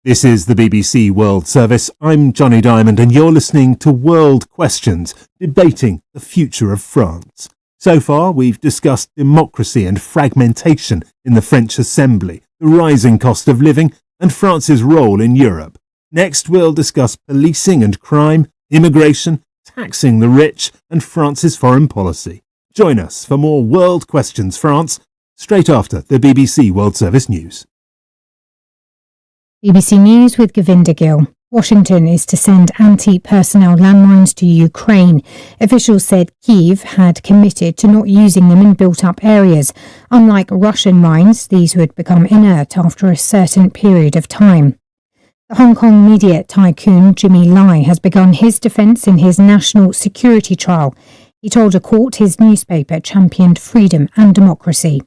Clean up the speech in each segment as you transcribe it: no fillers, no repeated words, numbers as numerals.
This is the BBC World Service. I'm Johnny Diamond and you're listening to World Questions, debating the future of France. So far, we've discussed democracy and fragmentation in the French Assembly, the rising cost of living and France's role in Europe. Next, we'll discuss policing and crime, immigration, taxing the rich and France's foreign policy. Join us for more World Questions France, straight after the BBC World Service News. BBC News with Govinda Gill. Washington is to send anti-personnel landmines to Ukraine. Officials said Kyiv had committed to not using them in built-up areas. Unlike Russian mines, these would become inert after a certain period of time. The Hong Kong media tycoon Jimmy Lai has begun his defence in his national security trial. He told a court his newspaper championed freedom and democracy.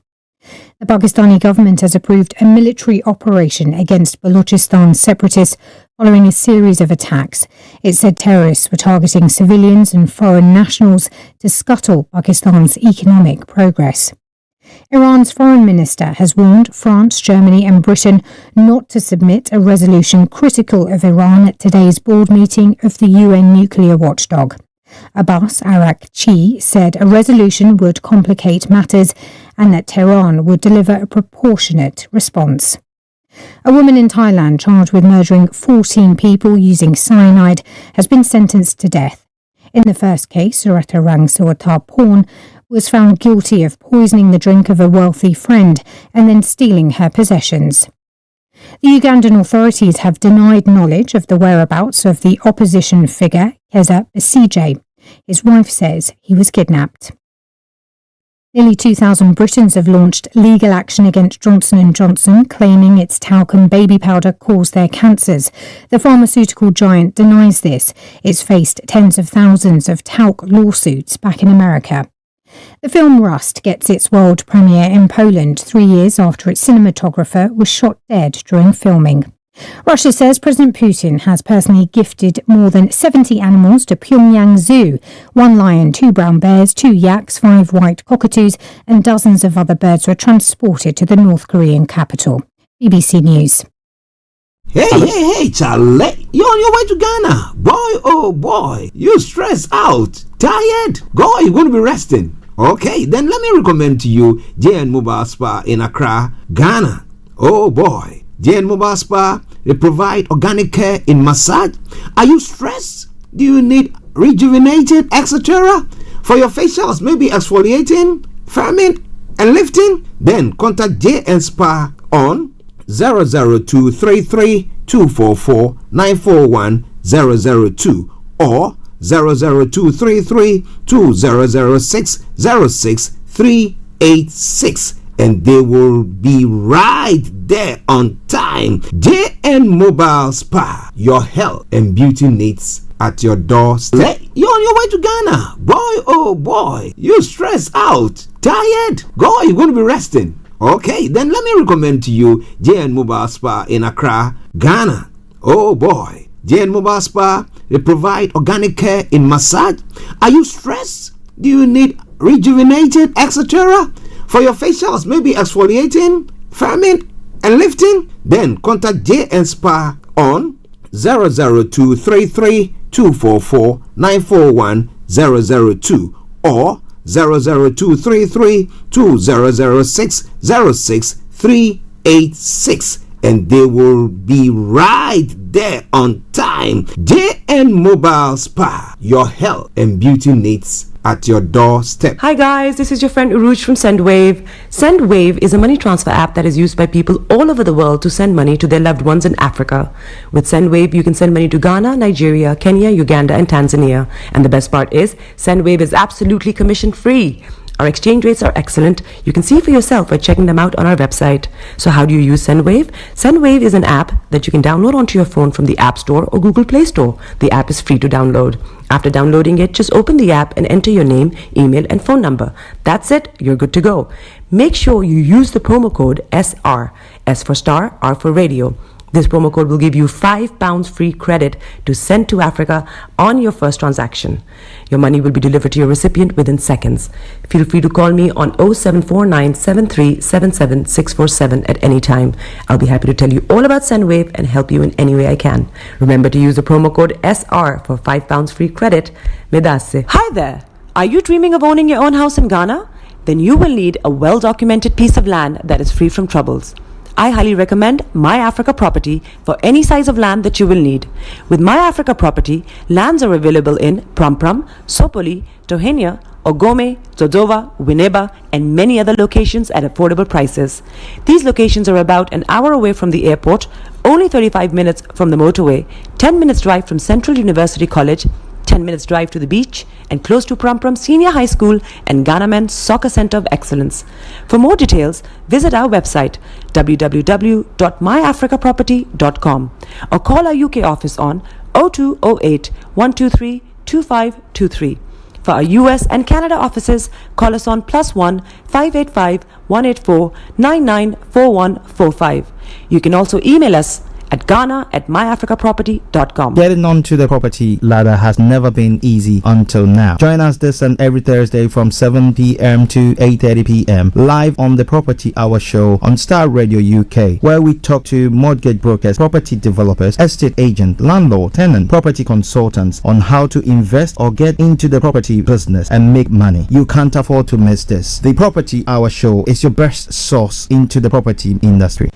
The Pakistani government has approved a military operation against Balochistan separatists following a series of attacks. It said terrorists were targeting civilians and foreign nationals to scuttle Pakistan's economic progress. Iran's foreign minister has warned France, Germany and Britain not to submit a resolution critical of Iran at today's board meeting of the UN nuclear watchdog. Abbas Archie said a resolution would complicate matters and that Tehran would deliver a proportionate response. A woman in Thailand charged with murdering 14 people using cyanide has been sentenced to death. In the first case, Suratarang Suatapon was found guilty of poisoning the drink of a wealthy friend and then stealing her possessions. The Ugandan authorities have denied knowledge of the whereabouts of the opposition figure, Keza Besigye. His wife says he was kidnapped. Nearly 2,000 Britons have launched legal action against Johnson & Johnson, claiming its talcum baby powder caused their cancers. The pharmaceutical giant denies this. It's faced tens of thousands of talc lawsuits back in America. The film Rust gets its world premiere in Poland 3 years after its cinematographer was shot dead during filming. Russia says President Putin has personally gifted more than 70 animals to Pyongyang Zoo. 1 lion, 2 brown bears, 2 yaks, 5 white cockatoos and dozens of other birds were transported to the North Korean capital. BBC News. Hey, Charlie, you're on your way to Ghana. Boy, oh boy, you stressed out, tired. God, you're going to be resting. Okay, then let me recommend to you JN Mobile Spa in Accra, Ghana. Oh boy, JN Mobile Spa, they provide organic care in massage. Are you stressed? Do you need rejuvenated, etc.? For your facials, maybe exfoliating, firming, and lifting? Then contact JN Spa on 00233 244 941 002 or 00233 2006 06386 and they will be right there on time. JN Mobile Spa, your health and beauty needs at your doorstep. You're on your way to Ghana. Boy, oh boy, you stressed out, tired. God, you're going to be resting. Okay, then let me recommend to you JN Mobile Spa in Accra, Ghana. Oh boy, JN Mobile Spa, they provide organic care in massage. Are you stressed? Do you need rejuvenated, etc.? For your facials, maybe exfoliating, firming, and lifting? Then contact JN Spa on 00233 244 941 002 or 00233 2006 06386 and they will be right there on time. JN Mobile Spa, your health and beauty needs at your doorstep. Hi guys, this is your friend Uruj from SendWave. SendWave is a money transfer app that is used by people all over the world to send money to their loved ones in Africa. With SendWave, you can send money to Ghana, Nigeria, Kenya, Uganda, and Tanzania. And the best part is, SendWave is absolutely commission free. Our exchange rates are excellent. You can see for yourself by checking them out on our website. So how do you use SendWave? SendWave is an app that you can download onto your phone from the App Store or Google Play Store. The app is free to download. After downloading it, just open the app and enter your name, email, and phone number. That's it. You're good to go. Make sure you use the promo code SR, S for Star, R for Radio. This promo code will give you £5 free credit to send to Africa on your first transaction. Your money will be delivered to your recipient within seconds. Feel free to call me on 0749 7377 647 at any time. I'll be happy to tell you all about SendWave and help you in any way I can. Remember to use the promo code SR for £5 free credit. Medasse. Hi there. Are you dreaming of owning your own house in Ghana? Then you will need a well-documented piece of land that is free from troubles. I highly recommend My Africa Property for any size of land that you will need. With My Africa Property, lands are available in Pram, Sopoli, Tohenia, Ogome, Dodova, Winneba, and many other locations at affordable prices. These locations are about an hour away from the airport, only 35 minutes from the motorway, 10 minutes drive from Central University College, 10 minutes drive to the beach, and close to Pram Senior High School and Ghana Men's Soccer Center of Excellence. For more details, visit our website www.myafricaproperty.com or call our UK office on 0208 123 2523. For our US and Canada offices, call us on +1 585 184 994145. You can also email us at ghana@myafricaproperty.com. Getting onto the property ladder has never been easy until now. Join us this and every Thursday from 7 p.m. to 8:30 p.m. live on the Property Hour Show on Starr Radio UK, where we talk to mortgage brokers, property developers, estate agents, landlord, tenant, property consultants on how to invest or get into the property business and make money. You can't afford to miss this. The Property Hour Show is your best source into the property industry.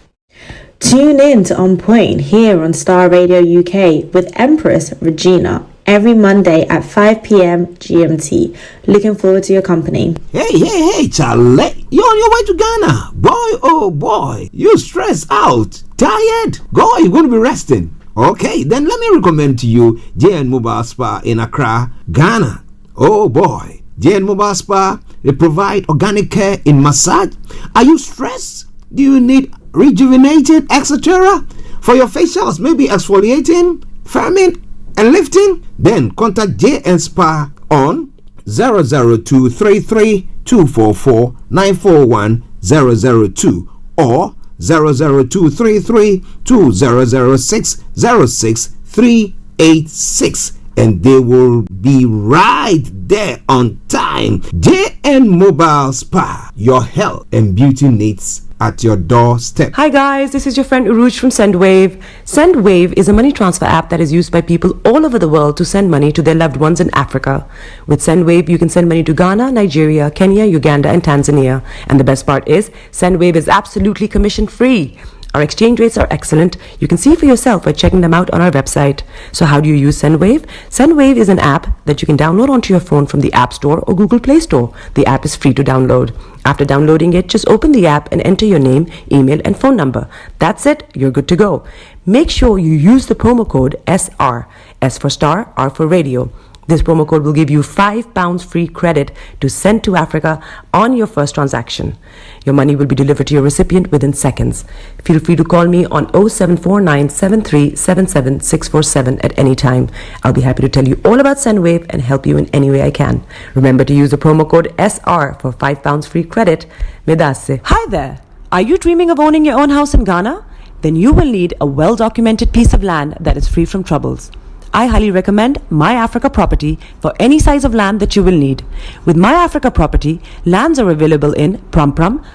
Tune in to On Point here on Starr Radio UK with Empress Regina every Monday at 5 p.m. GMT. Looking forward to your company. Hey, Charlie. You're on your way to Ghana. Boy, oh boy. You stressed out. Tired? Go, you're going to be resting. Okay, then let me recommend to you JN Mobile Spa in Accra, Ghana. Oh boy. JN Mobile Spa, they provide organic care in massage. Are you stressed? Do you need rejuvenated, etc.? For your facials, maybe exfoliating, firming, and lifting? Then contact JN Spa on 00233 244 941 002 or 00233 2006 06386, and they will be right there on time. JN Mobile Spa, your health and beauty needs at your doorstep. Hi guys, this is your friend Uruj from SendWave. SendWave is a money transfer app that is used by people all over the world to send money to their loved ones in Africa. With SendWave, you can send money to Ghana, Nigeria, Kenya, Uganda, and Tanzania. And the best part is, SendWave is absolutely commission free. Our exchange rates are excellent. You can see for yourself by checking them out on our website. So how do you use SendWave? SendWave is an app that you can download onto your phone from the App Store or Google Play Store. The app is free to download. After downloading it, just open the app and enter your name, email, and phone number. That's it. You're good to go. Make sure you use the promo code SR. S for Star, R for Radio. This promo code will give you £5 free credit to send to Africa on your first transaction. Your money will be delivered to your recipient within seconds. Feel free to call me on 0749 7377 647 at any time. I'll be happy to tell you all about SendWave and help you in any way I can. Remember to use the promo code SR for £5 free credit. Medasse. Hi there. Are you dreaming of owning your own house in Ghana? Then you will need a well-documented piece of land that is free from troubles. I highly recommend My Africa Property for any size of land that you will need. With My Africa Property, lands are available in Pram,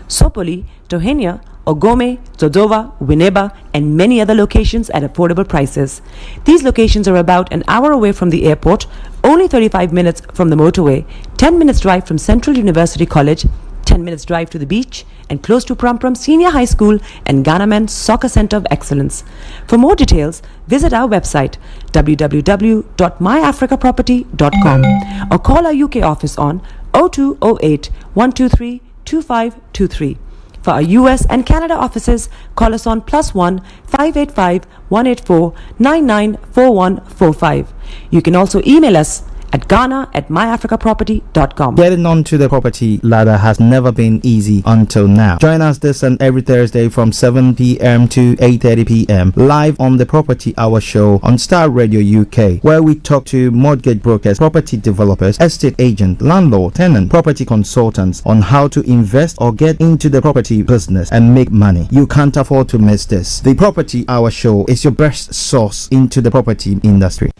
Sopoli, Tohenia, Ogome, Dodova, Winneba, and many other locations at affordable prices. These locations are about an hour away from the airport, only 35 minutes from the motorway, 10 minutes drive from Central University College, 10 minutes drive to the beach, and close to Pram Senior High School and Ghana Men's Soccer Center of Excellence. For more details, visit our website www.myafricaproperty.com or call our UK office on 0208 123 2523. For our US and Canada offices, call us on +1 585 184 994145. You can also email us at Ghana@myafricaproperty.com. Getting onto the property ladder has never been easy until now. Join us this and every Thursday from 7 p.m. to 8:30 p.m. live on the Property Hour show on Starr Radio UK, where we talk to mortgage brokers, property developers, estate agents, landlord, tenant, property consultants on how to invest or get into the property business and make money. You can't afford to miss this. The Property Hour show is your best source into the property industry.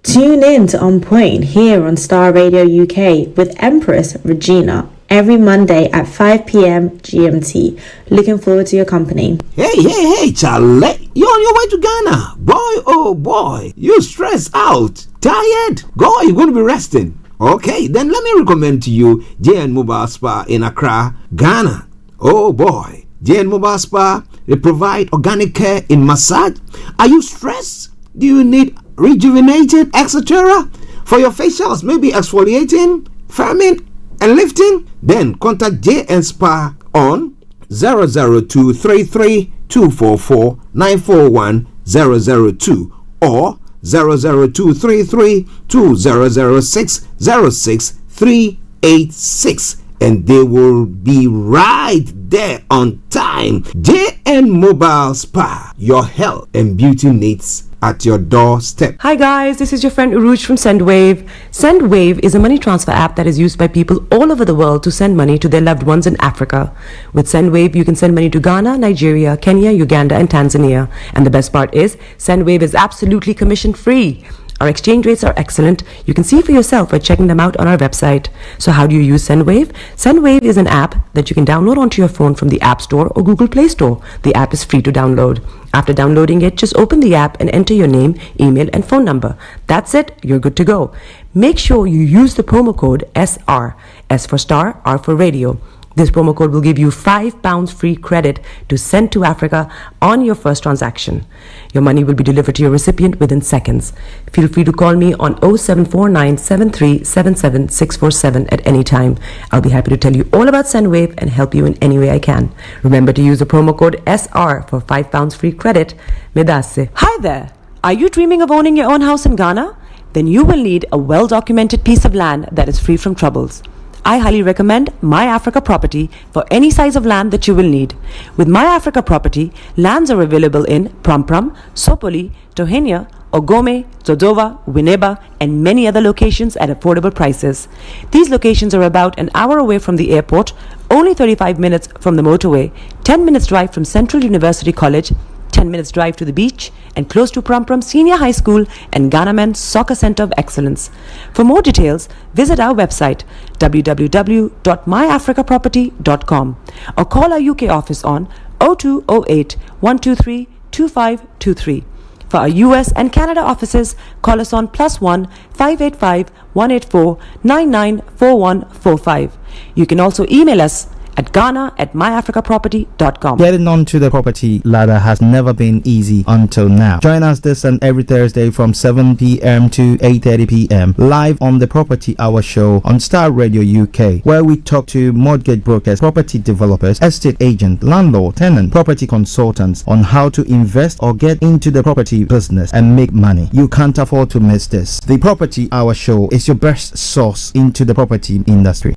Tune in to On Point here on Starr Radio UK with Empress Regina every Monday at 5 p.m. GMT. Looking forward to your company. Hey, Charlie. You're on your way to Ghana. Boy, oh boy. You stressed out. Tired? Go, you're going to be resting. Okay, then let me recommend to you JN Mobile Spa in Accra, Ghana. Oh boy. JN Mobile Spa, they provide organic care in massage. Are you stressed? Do you need rejuvenated, etc.? For your facials, maybe exfoliating, firming, and lifting? Then contact JN Spa on 00233 244 941 002 or 00233 2006 06386, and they will be right there on time. JN Mobile Spa, your health and beauty needs at your doorstep. Hi guys, this is your friend Uruj from SendWave. SendWave is a money transfer app that is used by people all over the world to send money to their loved ones in Africa. With SendWave, you can send money to Ghana, Nigeria, Kenya, Uganda, and Tanzania. And the best part is, SendWave is absolutely commission free. Our exchange rates are excellent. You can see for yourself by checking them out on our website. So how do you use SendWave? SendWave is an app that you can download onto your phone from the App Store or Google Play Store. The app is free to download. After downloading it, just open the app and enter your name, email, and phone number. That's it. You're good to go. Make sure you use the promo code SR. S for Star, R for Radio. This promo code will give you £5 free credit to send to Africa on your first transaction. Your money will be delivered to your recipient within seconds. Feel free to call me on 0749 7377 647 at any time. I'll be happy to tell you all about SendWave and help you in any way I can. Remember to use the promo code SR for £5 free credit. Medasse. Hi there. Are you dreaming of owning your own house in Ghana? Then you will need a well-documented piece of land that is free from troubles. I highly recommend My Africa Property for any size of land that you will need. With My Africa Property, lands are available in Prampram, Sopoli, Tohenia, Ogome, Dodova, Winneba, and many other locations at affordable prices. These locations are about an hour away from the airport, only 35 minutes from the motorway, 10 minutes drive from Central University College, 10 minutes drive to the beach, and close to Prampram Senior High School and Ghana Men's Soccer Center of Excellence. For more details, visit our website www.myafricaproperty.com or call our UK office on 0208 123 2523. For our US and Canada offices, call us on +1 585 184 994145. You can also email us at Ghana@myafricaproperty.com. Getting onto the property ladder has never been easy until now. Join us this and every Thursday from 7 p.m. to 8:30 p.m. live on the Property Hour show on Starr Radio UK, where we talk to mortgage brokers, property developers, estate agents, landlord, tenant, property consultants on how to invest or get into the property business and make money. You can't afford to miss this. The Property Hour show is your best source into the property industry.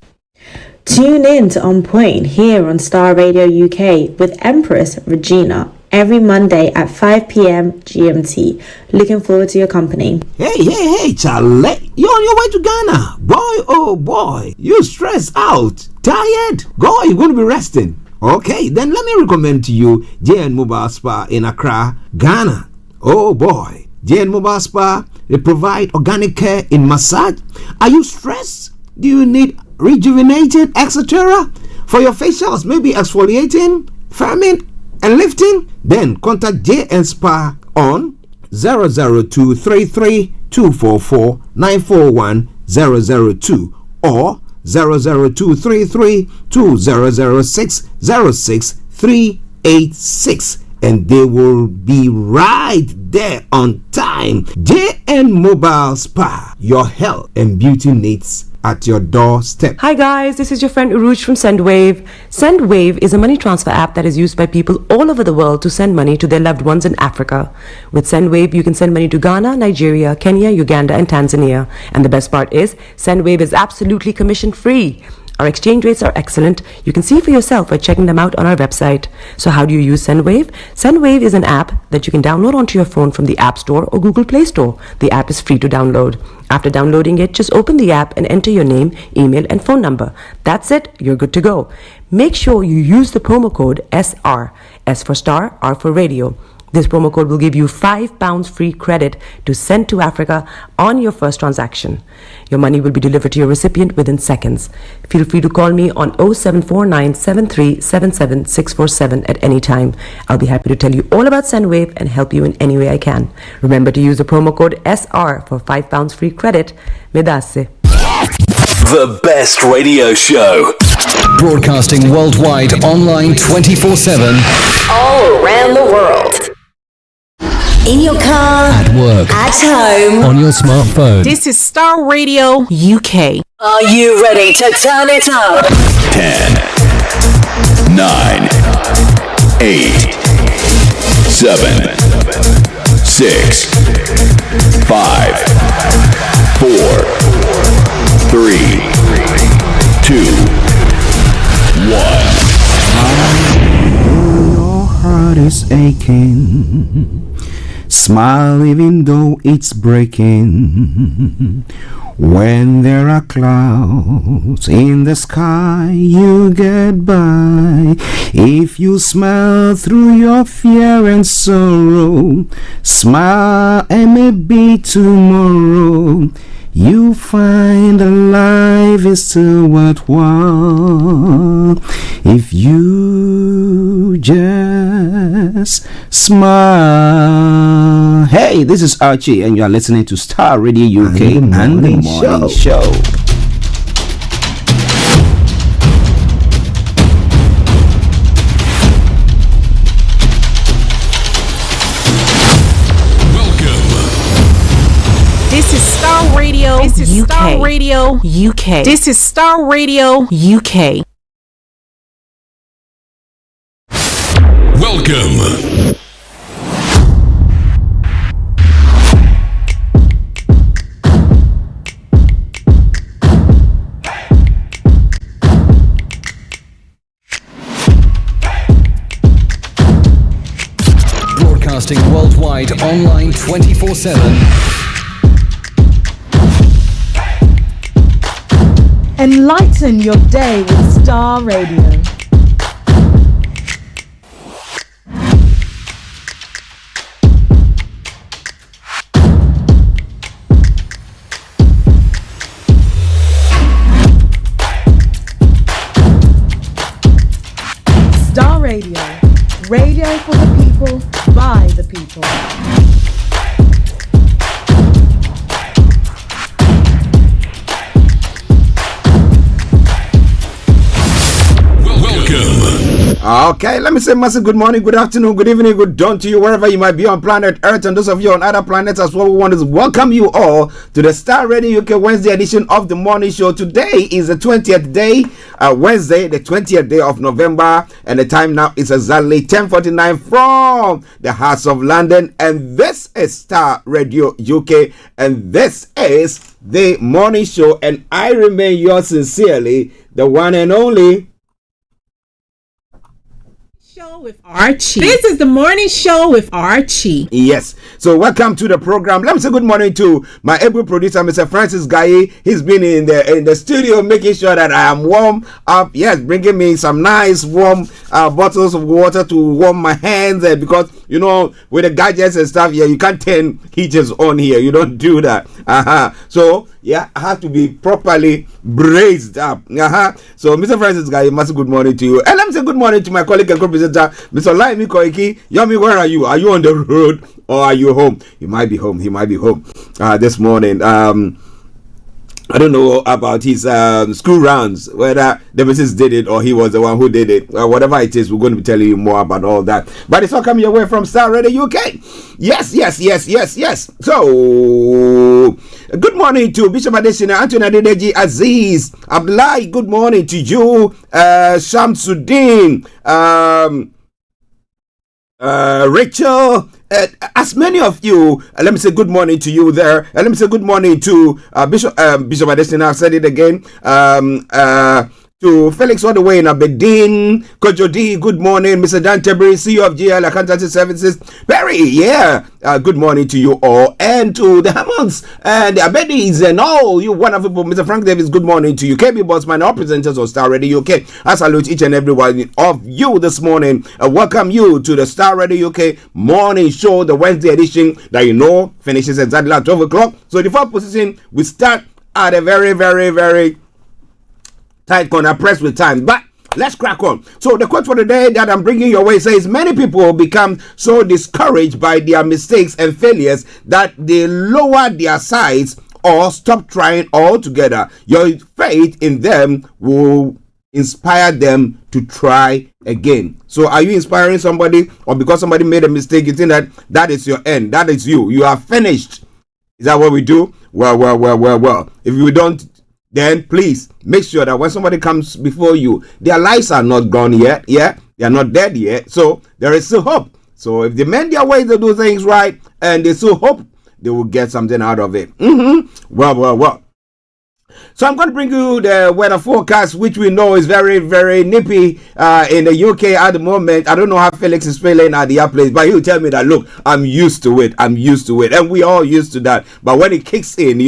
Tune in to On Point here on Starr Radio UK with Empress Regina every Monday at 5 p.m. GMT. Looking forward to your company. Hey, Charlie. You're on your way to Ghana. Boy, oh boy. You stressed out. Tired? Go, you're going to be resting. Okay, then let me recommend to you JN Mobile Spa in Accra, Ghana. Oh boy. JN Mobile Spa, they provide organic care in massage. Are you stressed? Do you need rejuvenated, etc.? For your facials, maybe exfoliating, firming, and lifting? Then contact JN Spa on 00233 244 941 002 or 00233 2006 06386, and they will be right there on time. JN Mobile Spa, your health and beauty needs at your doorstep. Hi guys, this is your friend Uruj from SendWave. SendWave is a money transfer app that is used by people all over the world to send money to their loved ones in Africa. With SendWave, you can send money to Ghana, Nigeria, Kenya, Uganda, and Tanzania. And the best part is, SendWave is absolutely commission free. Our exchange rates are excellent. You can see for yourself by checking them out on our website. So how do you use SendWave? SendWave is an app that you can download onto your phone from the App Store or Google Play Store. The app is free to download. After downloading it, just open the app and enter your name, email, and phone number. That's it. You're good to go. Make sure you use the promo code SR. S for Star, R for Radio. This promo code will give you £5 free credit to send to Africa on your first transaction. Your money will be delivered to your recipient within seconds. Feel free to call me on 0749 7377 647 at any time. I'll be happy to tell you all about SendWave and help you in any way I can. Remember to use the promo code SR for £5 free credit. Medasse. The best radio show. Broadcasting worldwide, online 24/7. All around the world. In your car, At work, at home. on your smartphone. This is Starr Radio UK. Are you ready to turn it up? 10, 9, 8, 7, 6, 5, 4, 3, 2, 1. Your heart is aching. Smile even though it's breaking. When there are clouds in the sky, you get by. If you smile through your fear and sorrow, smile and maybe tomorrow you find that life is still worthwhile if you just smile. Hey, this is Archie, and you are listening to Starr Radio UK and the Morning Show. This is Starr Radio. This is UK. Starr Radio UK. This is Starr Radio UK. Welcome. Broadcasting worldwide, online 24/7. Enlighten your day with Starr Radio. Starr Radio. Radio for the people, by the people. Okay, let me say massive good morning, good afternoon, good evening, good dawn to you wherever you might be on planet Earth, and those of you on other planets as well. We want to welcome you all to the Starr Radio UK Wednesday edition of the morning show. Today is the 20th day, Wednesday, the 20th day of November, and the time now is exactly 10:49 from the Hearts of London, and this is Starr Radio UK, and this is the morning show, and I remain yours sincerely, the one and only Show with Archie. This is the morning show with Archie. Yes. So welcome to the program. Let me say good morning to my able producer, Mr. Francis Gaye. He's been in the studio making sure that I am warm up. Yes, bringing me some nice warm bottles of water to warm my hands, because you know, with the gadgets and stuff here, you can't turn heaters on here. You don't do that. So yeah, I have to be properly braced up. So Mr. Francis Gaye, massive good morning to you. And let me say good morning to my colleague and co-presenter, Mr. Olayomi Koiki. Yomi, where are you? Are you on the road or are you home? You might be home. He might be home this morning. I don't know about his school rounds, whether the missus did it or he was the one who did it. Whatever it is, we're going to be telling you more about all that. But it's all coming your way from Starr Radio UK. Yes. So, Good morning to Bishop Adesina, Anthony Adedeji, Aziz, Abdullahi. Good morning to you, Shamsuddin, Rachel. As many of you, let me say good morning to you there. Let me say good morning to Bishop Adesina. I've said it again. To Felix all the way in Aberdeen, Kojodi, good morning. Mr. Dan Tebri, CEO of GL Accountancy Services. Perry, good morning to you all. And to the Hammonds and the Abedis and all you wonderful people. Mr. Frank Davis, good morning to you. KB Bossman, all presenters of Star Radio UK. I salute each and every one of you this morning. Welcome you to the Star Radio UK morning show, the Wednesday edition that you know finishes exactly at 12 o'clock. So the fourth position, we start at a very, very, very tight corner, pressed with time, but let's crack on. So the quote for the day that I'm bringing your way says, many people become so discouraged by their mistakes and failures that they lower their sights or stop trying altogether. Your faith in them will inspire them to try again. So are you inspiring somebody, or because somebody made a mistake you think that is your end, that is you are finished? Is that what we do? Well, if you don't, then please make sure that when somebody comes before you, their lives are not gone yet. Yeah, they are not dead yet. So there is still hope. So if they mend their ways to do things right, and they still hope, they will get something out of it. Well. So I'm going to bring you the weather forecast, which we know is very, very nippy in the UK at the moment. I don't know how Felix is feeling at the other place, but he'll tell me that, look, I'm used to it. And we all used to that. But when it kicks in,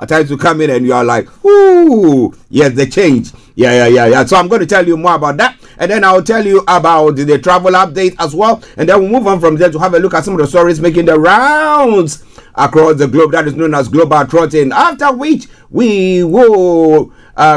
at times you come in and you are like, ooh, yes, the change. Yeah. So I'm going to tell you more about that. And then I'll tell you about the travel update as well. And then we'll move on from there to have a look at some of the stories making the rounds across the globe, that is known as Global Trotting. After which we will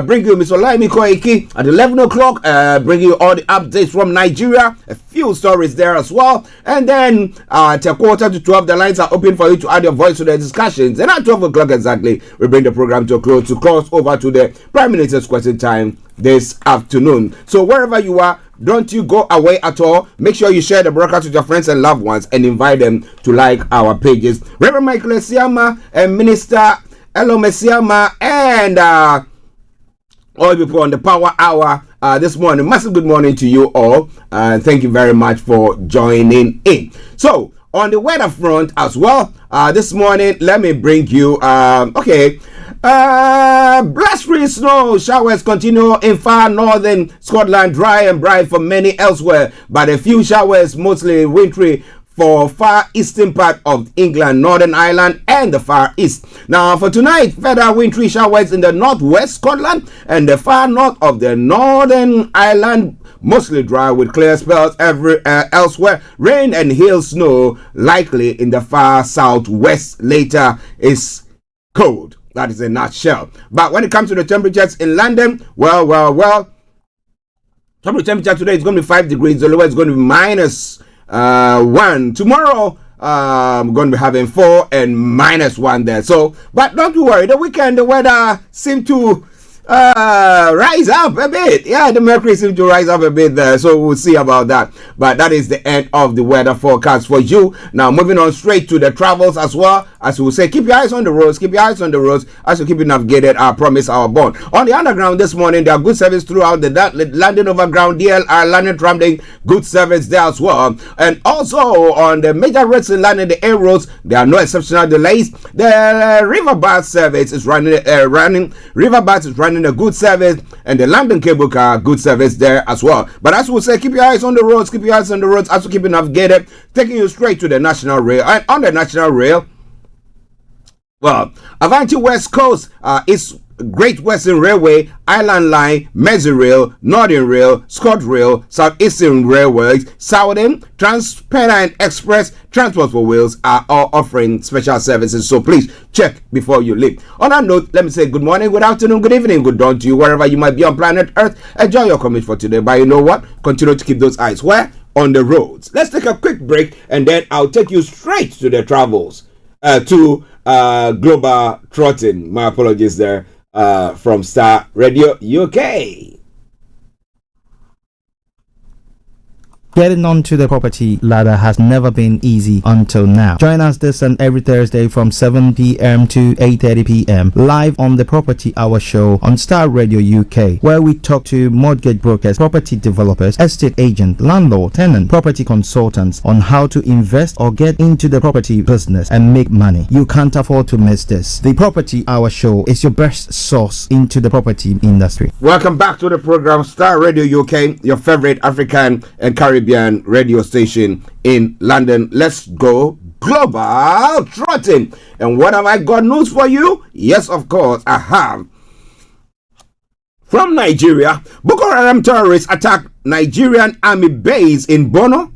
bring you Mr. Olayomi Koiki at 11 o'clock, bring you all the updates from Nigeria, a few stories there as well. And then at a quarter to 12, the lines are open for you to add your voice to the discussions. And at 12 o'clock exactly, we bring the program to a close to cross over to the Prime Minister's question time this afternoon. So wherever you are, don't you go away at all. Make sure you share the broadcast with your friends and loved ones and invite them to like our pages. Reverend Michael Esiama and Minister Elo Mesiama and all people on the Power Hour this morning. Massive good morning to you all. Thank you very much for joining in. So on the weather front as well, this morning, let me bring you blustery snow showers continue in far northern Scotland, dry and bright for many elsewhere, but a few showers, mostly wintry, for far eastern part of England, Northern Ireland, and the Far East. Now, for tonight, further wintry showers in the northwest Scotland and the far north of the Northern Ireland, mostly dry with clear spells elsewhere. Rain and hail snow likely in the far southwest. Later is cold. That is a nutshell. But when it comes to the temperatures in London, well, temperature today is going to be 5 degrees. The lowest is going to be -1. Tomorrow, I'm going to be having 4 and -1 there. So, but don't you worry. The weekend, the weather seemed to rise up a bit. Yeah, the mercury seems to rise up a bit there, so we'll see about that. But that is the end of the weather forecast for you. Now moving on straight to the travels as well. As we will say, keep your eyes on the roads, as you keep it navigated, I promise our bond. On the underground this morning, there are good service throughout the London Overground, DLR, London Tramlink, good service there as well. And also on the major roads in London, the A roads, there are no exceptional delays. The River Bus service is running a good service, and the London Cable Car, good service there as well. But as we say, keep your eyes on the roads, as you keep it navigated, taking you straight to the National Rail. And on the National Rail, well, Avanti West Coast is Great Western Railway, Island Line, Merseyrail, Northern Rail, ScotRail, Southeastern Railways, Southern, Transpennine Express, Transport for Wales are all offering special services. So please check before you leave. On that note, let me say good morning, good afternoon, good evening, good dawn to you wherever you might be on planet Earth. Enjoy your commute for today. But you know what? Continue to keep those eyes where? On the roads. Let's take a quick break and then I'll take you straight to the travels to Global Trotting. My apologies there. From Star Radio UK. Getting onto the property ladder has never been easy until now. Join us this and every Thursday from 7 p.m. to 8:30 p.m. live on the Property Hour Show on Starr Radio UK, where we talk to mortgage brokers, property developers, estate agents, landlord, tenant, property consultants on how to invest or get into the property business and make money. You can't afford to miss this. The Property Hour Show is your best source into the property industry. Welcome back to the program Starr Radio UK, your favorite African and Caribbean radio station in London. Let's go global trotting. And what have I got news for you? Yes, of course, I have. From Nigeria, Boko Haram terrorists attacked Nigerian army base in Borno,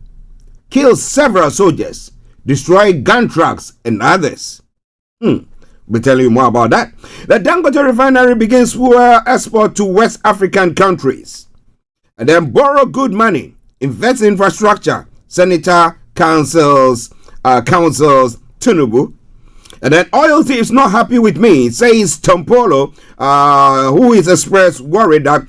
killed several soldiers, destroyed gun trucks and others. We'll tell you more about that. The Dangote refinery begins fuel export to West African countries. And then borrow good money, invest in infrastructure, Senator councils Tinubu. And then oil thieves not happy with me, says Tompolo, who is expressed worried that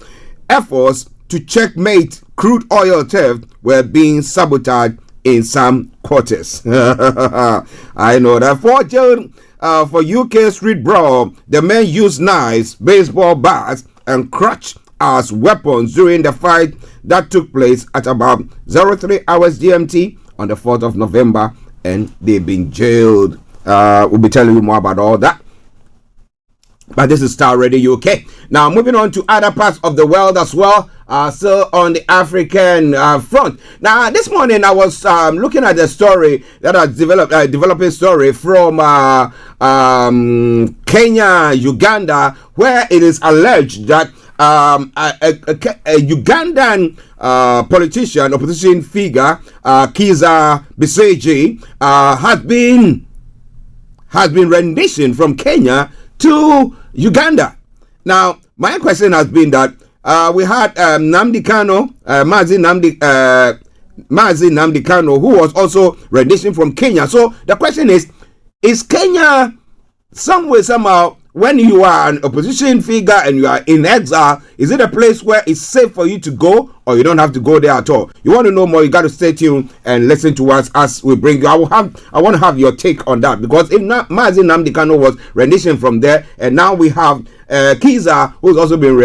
efforts to checkmate crude oil theft were being sabotaged in some quarters. I know that for jail for UK street brawl, the men used knives, baseball bats, and crutch as weapons during the fight that took place at about 03 hours GMT on the 4th of November, and they've been jailed. We'll be telling you more about all that. But this is Starr Radio UK. Now, moving on to other parts of the world as well, still on the African front. Now, this morning I was looking at the story that has developing story from Kenya, Uganda, where it is alleged that a Ugandan politician, opposition figure, Kiza Besigye, has been renditioned from Kenya to Uganda. Now, my question has been that we had Nnamdi Kanu, Mazi Nnamdi Kanu, who was also renditioned from Kenya. So the question is Kenya somehow, when you are an opposition figure and you are in exile, is it a place where it's safe for you to go, or you don't have to go there at all? You want to know more, you got to stay tuned and listen to us as we bring you. I want to have your take on that, because if not, Mazi Nnamdi Kanu was renditioned from there, and now we have Kiza, who's also been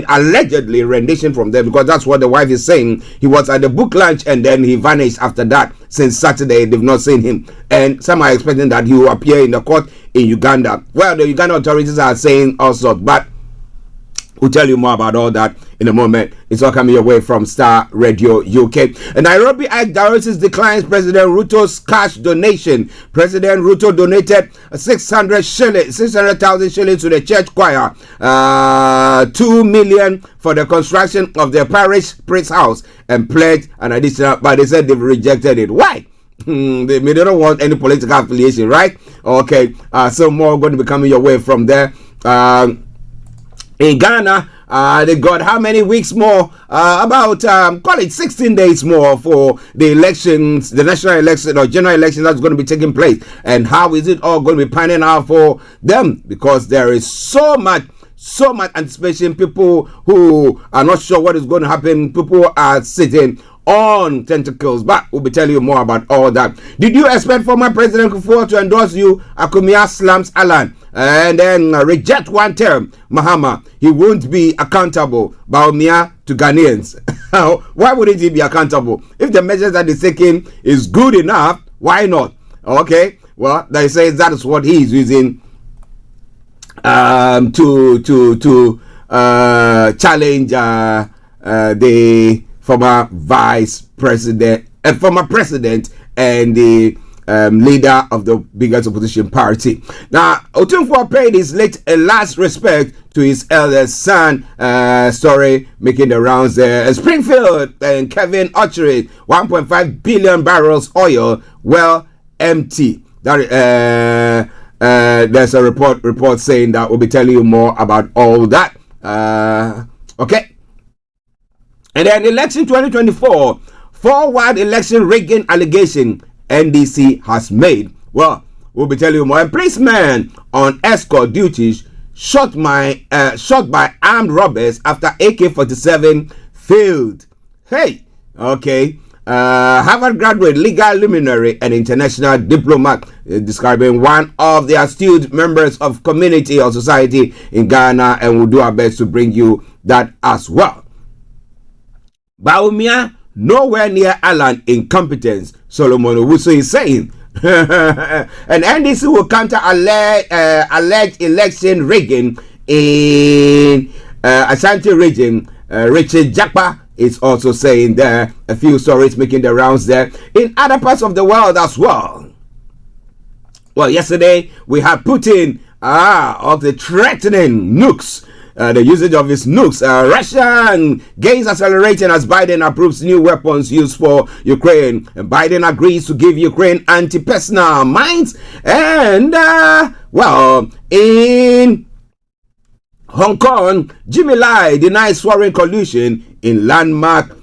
allegedly renditioned from there, because that's what the wife is saying. He was at the book launch and then he vanished after that. Since Saturday, they've not seen him, and some are expecting that he will appear in the court in Uganda. Well, the Uganda authorities are saying all sorts, but we'll tell you more about all that in a moment. It's all coming your way from Starr Radio UK. And Nairobi Archdiocese declines President Ruto's cash donation. President Ruto donated 600,000 shillings to the church choir, 2 million for the construction of the parish priest's house, and pledged an additional, but they said they've rejected it. Why? They don't want any political affiliation, right? Okay, so more going to be coming your way from there. In Ghana, they got how many weeks more? About call it 16 days more for the elections, the national election or general election that's going to be taking place. And how is it all going to be panning out for them? Because there is so much anticipation. People who are not sure what is going to happen. People are sitting on tentacles, but we'll be telling you more about all that. Did you expect former President Kufuor to endorse you? Akumia slams Alan and then reject one term Mahama. He won't be accountable. Baumia to Ghanaians. Why wouldn't he be accountable? If the measures that he's taking is good enough, why not? Okay, well, they say that is what he is using to challenge the former vice president, former president, and the leader of the biggest opposition party. Now, Otunfuo paid his last respect to his eldest son. Story making the rounds there. Springfield and Kevin Archie, 1.5 billion barrels oil, well empty. That there's a report saying that. We'll be telling you more about all that. Okay. And then election 2024, forward election rigging allegation NDC has made. Well, we'll be telling you more. A policeman on escort duties shot by armed robbers after AK-47 failed. Hey, okay. Harvard graduate, legal luminary, and international diplomat, describing one of the astute members of community or society in Ghana, and we'll do our best to bring you that as well. Baumia, nowhere near Alan incompetence, Solomon Owusu is saying. And NDC will counter alleged election rigging in Ashanti region. Richard Jakpa is also saying there. A few stories making the rounds there in other parts of the world as well. Well, yesterday we had Putin of the threatening nukes. The usage of his nukes. Russian gains accelerating as Biden approves new weapons used for Ukraine. And Biden agrees to give Ukraine anti-personnel mines. And, well, in Hong Kong, Jimmy Lai denies foreign collusion in landmark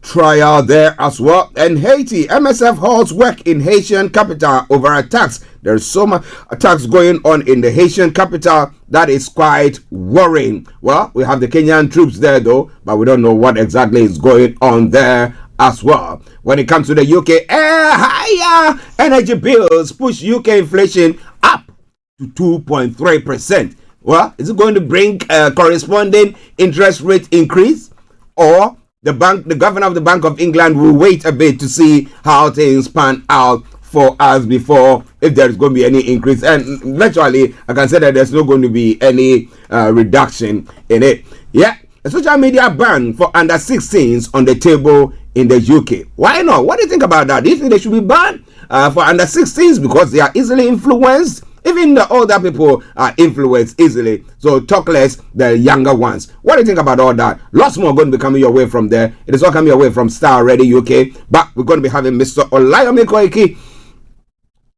trial there as well. And Haiti, MSF halts work in Haitian capital over attacks. There's so much attacks going on in the Haitian capital that is quite worrying. Well, we have the Kenyan troops there though, but we don't know what exactly is going on there as well. When it comes to the UK, higher energy bills push UK inflation up to 2.3%. Well, is it going to bring a corresponding interest rate increase, or the governor of the Bank of England will wait a bit to see how things pan out for us before, if there is going to be any increase? And virtually, I can say that there's not going to be any reduction in it. Yeah, a social media ban for under 16s on the table in the UK. Why not? What do you think about that? Do you think they should be banned for under 16s because they are easily influenced? Even the older people are influenced easily, so talk less the younger ones. What do you think about all that? Lots more going to be coming your way from there. It is all coming your way from Starr Radio UK, but we're going to be having Mr. Olayomi Koiki,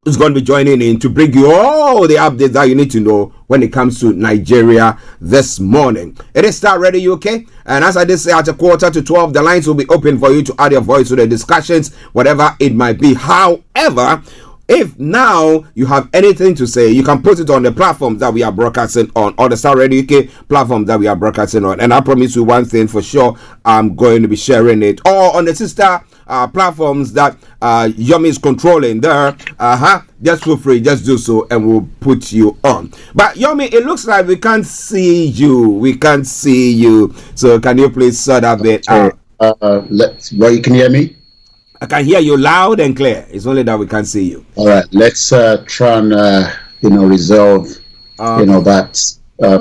who's going to be joining in to bring you all the updates that you need to know when it comes to Nigeria this morning. It is Starr Radio UK, and as I did say, at 11:45, the lines will be open for you to add your voice to the discussions, whatever it might be. However, if now you have anything to say, you can put it on the platforms that we are broadcasting on, or the Starr Radio UK platform that we are broadcasting on. And I promise you one thing for sure, I'm going to be sharing it. Or on the sister platforms that Yomi is controlling there. Just feel free, just do so, and we'll put you on. But Yomi, it looks like we can't see you. We can't see you. So can you please sort that bit out? You can hear me? I can hear you loud and clear. It's only that we can't see you. All right, let's try and resolve that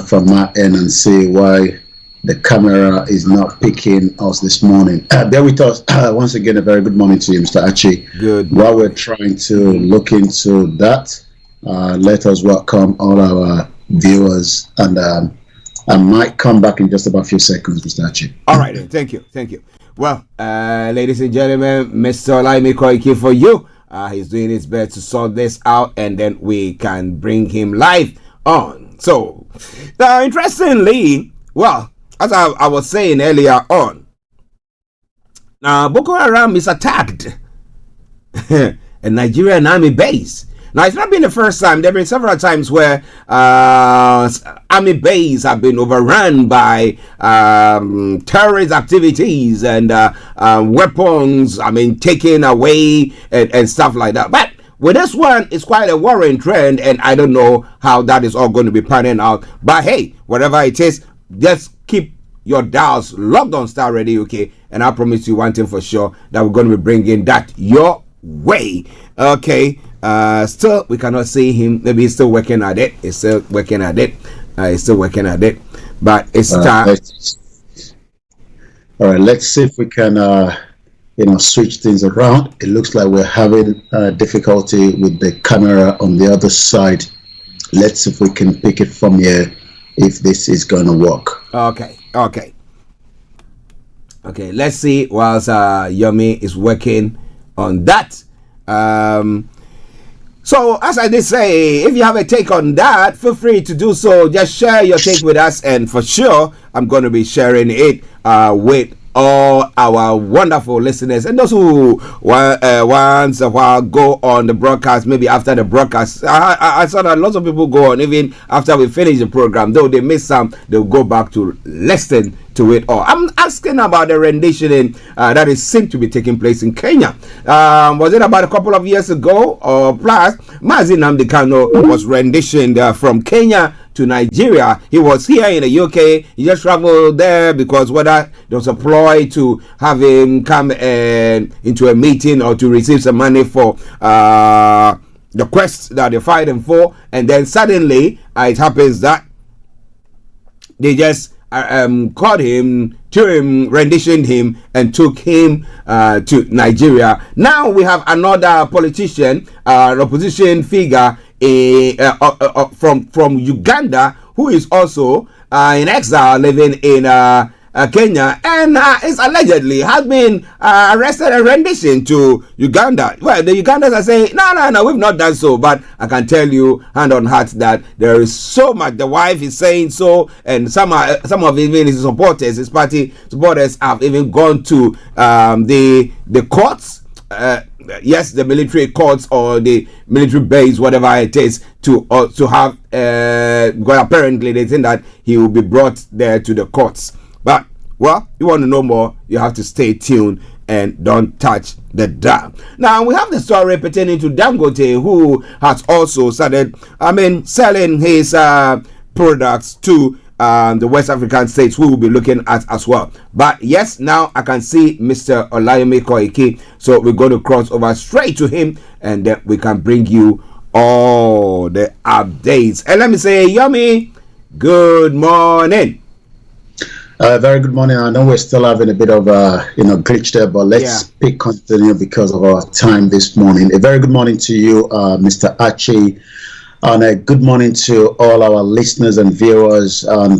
from my end and see why the camera is not picking us this morning. Bear with us. Once again, a very good morning to you, Mr. Archie. Good. While we're trying to look into that, let us welcome all our viewers, and I might come back in just about a few seconds, Mr. Archie. All right, then. Thank you. Well, ladies and gentlemen, Mr. Olayomi Koiki for you. He's doing his best to sort this out, and then we can bring him live on. So, now, interestingly, well, as I was saying earlier on, now Boko Haram is attacked a Nigerian army base. Now, it's not been the first time. There have been several times where army bases have been overrun by terrorist activities and weapons, taken away and stuff like that. But with this one, it's quite a worrying trend, and I don't know how that is all going to be panning out. But hey, whatever it is, just keep your dials logged on Starr Radio UK, and I promise you one thing for sure, that we're going to be bringing that your way. Okay. Still, we cannot see him. Maybe he's still working at it. But it's all right, let's see if we can switch things around. It looks like we're having difficulty with the camera on the other side. Let's see if we can pick it from here, if this is going to work. Okay, let's see whilst Yomi is working on that. So, as I did say, if you have a take on that, feel free to do so. Just share your take with us, and for sure, I'm going to be sharing it with all our wonderful listeners and those who once a while go on the broadcast, maybe after the broadcast. I saw that lots of people go on even after we finish the program, though they miss some, they'll go back to listen to it all. I'm asking about the rendition that is seen to be taking place in Kenya. Was it about a couple of years ago or plus? Mazi Nnamdi Kanu was renditioned from Kenya to Nigeria. He was here in the UK. He just traveled there because whether there was a ploy to have him come into a meeting or to receive some money for the quest that they're fighting for, and then suddenly it happens that they just caught him, renditioned him, and took him to Nigeria. Now we have another politician, an opposition figure from Uganda, who is also in exile, living in Kenya, and is allegedly has been arrested and renditioned to Uganda. Well, the Ugandans are saying, no, we've not done so. But I can tell you, hand on heart, that there is so much. The wife is saying so, and some of even his supporters, his party supporters, have even gone to the courts. Yes, the military courts or the military base, whatever it is, to have. Because apparently they think that he will be brought there to the courts. But, well, you want to know more, you have to stay tuned and don't touch the dial. Now, we have the story pertaining to Dangote, who has also started, selling his products to the West African states, who will be looking at as well. But, yes, now I can see Mr. Olayomi Koiki, so we're going to cross over straight to him, and then we can bring you all the updates. And let me say, Yomi, good morning. Very good morning. I know we're still having a bit of glitch there, but let's continue because of our time this morning. A very good morning to you, Mr. Archie, and a good morning to all our listeners and viewers and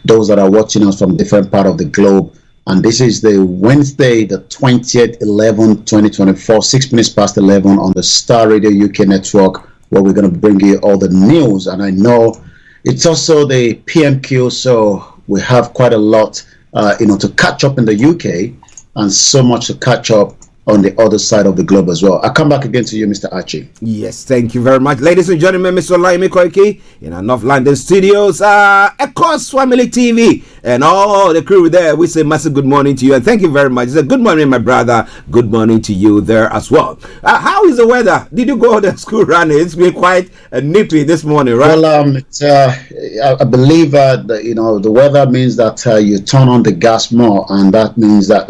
those that are watching us from different part of the globe. And this is the Wednesday, the 20th, 11, 2024, 6 minutes past 11 on the Starr Radio UK network, where we're going to bring you all the news. And I know it's also the PMQ, so we have quite a lot, to catch up in the UK and so much to catch up on the other side of the globe as well. I'll come back again to you, Mr. Archie. Yes, thank you very much. Ladies and gentlemen, Mr. Olayomi Koiki in our North London studios, Ecos Family TV, and all the crew there, we say massive good morning to you, and thank you very much. It's a good morning, my brother. Good morning to you there as well. How is the weather? Did you go to the school run? It's been quite nippy this morning, right? Well, I believe the weather means that you turn on the gas more, and that means that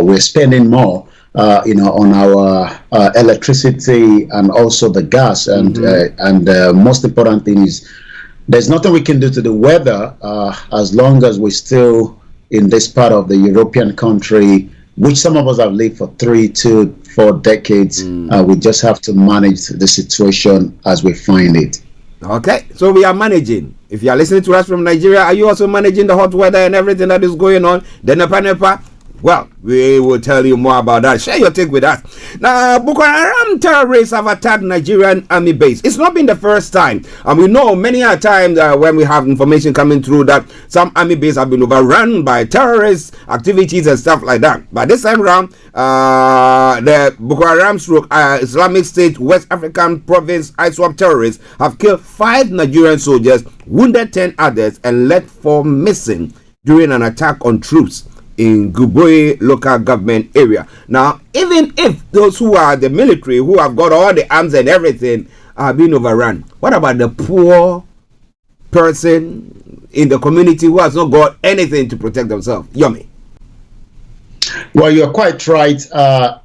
we're spending more on our electricity and also the gas, and most important thing is there's nothing we can do to the weather as long as we're still in this part of the European country, which some of us have lived for 3 to 4 decades. We just have to manage the situation as we find it. Okay, so we are managing. If you are listening to us from Nigeria, are you also managing the hot weather and everything that is going on? The Nepa? Well, we will tell you more about that. Share your take with us. Now, Boko Haram terrorists have attacked Nigerian army base. It's not been the first time. And we know many a times when we have information coming through that some army bases have been overrun by terrorist activities and stuff like that. But this time around, the Boko Haram Islamic State West African Province ISWAP terrorists have killed 5 Nigerian soldiers, wounded 10 others, and left 4 missing during an attack on troops in Guboye local government area. Now, even if those who are the military, who have got all the arms and everything, are being overrun, what about the poor person in the community who has not got anything to protect themselves? Yomi. Well, you're quite right.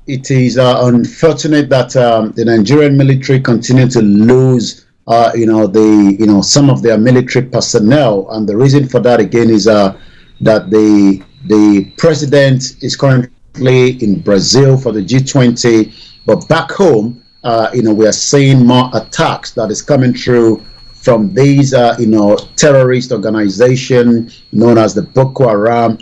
It is unfortunate that the Nigerian military continue to lose some of their military personnel, and the reason for that again is that the president is currently in Brazil for the G20, but back home, we are seeing more attacks that is coming through from these, terrorist organization known as the Boko Haram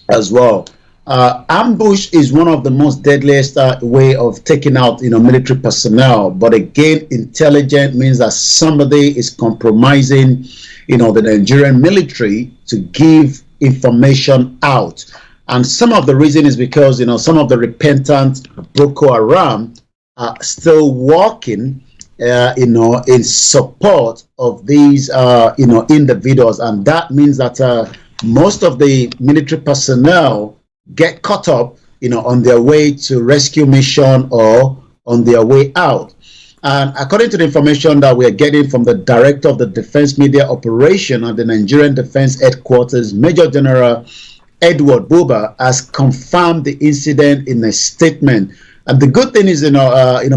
as well. Ambush is one of the most deadliest way of taking out, military personnel. But again, intelligent means that somebody is compromising, the Nigerian military to give information out. And some of the reason is because, some of the repentant Boko Haram are still working, in support of these, individuals. And that means that most of the military personnel get caught up, on their way to rescue mission or on their way out. And according to the information that we are getting from the director of the Defense Media Operation at the Nigerian Defense Headquarters, Major General Edward Buba, has confirmed the incident in a statement. And the good thing is,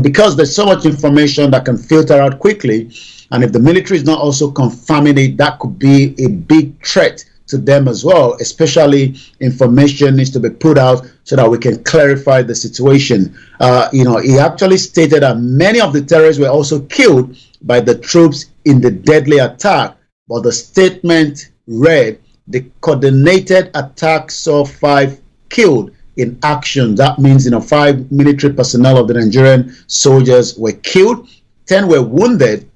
because there's so much information that can filter out quickly, and if the military is not also confirming it, that could be a big threat to them as well. Especially information needs to be put out so that we can clarify the situation. He actually stated that many of the terrorists were also killed by the troops in the deadly attack. But the statement read, the coordinated attack saw 5 killed in action. That means 5 military personnel of the Nigerian soldiers were killed, 10 were wounded,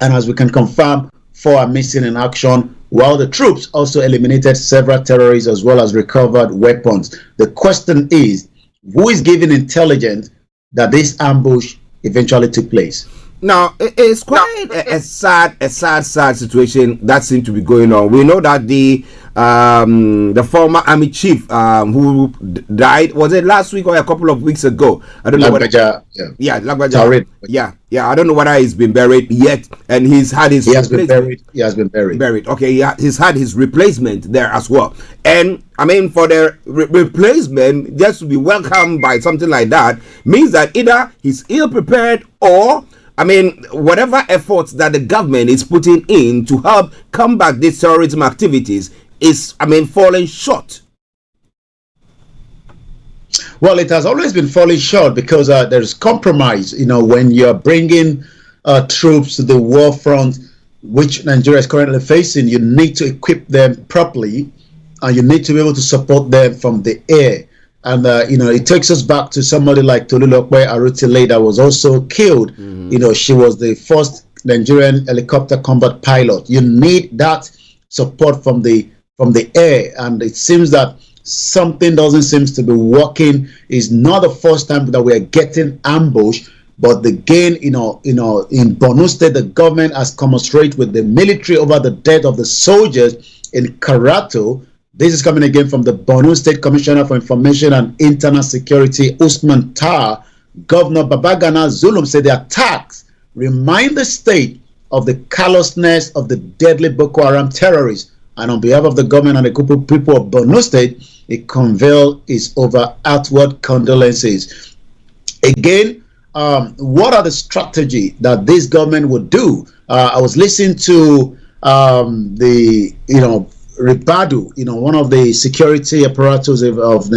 and as we can confirm, 4 are missing in action, while the troops also eliminated several terrorists as well as recovered weapons. The question is, who is giving intelligence that this ambush eventually took place? Now, it's quite a sad situation that seems to be going on. We know that the former army chief who died, was it last week or a couple of weeks ago? I don't know. Lagbaja, Lagbaja. Yeah. I don't know whether he's been buried yet, and he has been buried. Okay, he's had his replacement there as well. And I mean, for the replacement just to be welcomed by something like that means that either he's ill prepared or, I mean, whatever efforts that the government is putting in to help combat these terrorism activities is, falling short. Well, it has always been falling short because there's compromise. When you're bringing troops to the war front, which Nigeria is currently facing, you need to equip them properly, and you need to be able to support them from the air. And, it takes us back to somebody like Tolulokwe Arutile that was also killed. She was the first Nigerian helicopter combat pilot. You need that support from the air. And it seems that something doesn't seem to be working. It's not the first time that we are getting ambushed. But again, in Borno State, the government has commiserated with the military over the death of the soldiers in Karato. This is coming again from the Borno State Commissioner for Information and Internal Security, Usman Tar. Governor Babagana Zulum said the attacks remind the state of the callousness of the deadly Boko Haram terrorists. And on behalf of the government and the group of people of Borno State, it conveys its outward condolences. Again, what are the strategy that this government would do? I was listening to Ribadu, one of the security apparatus of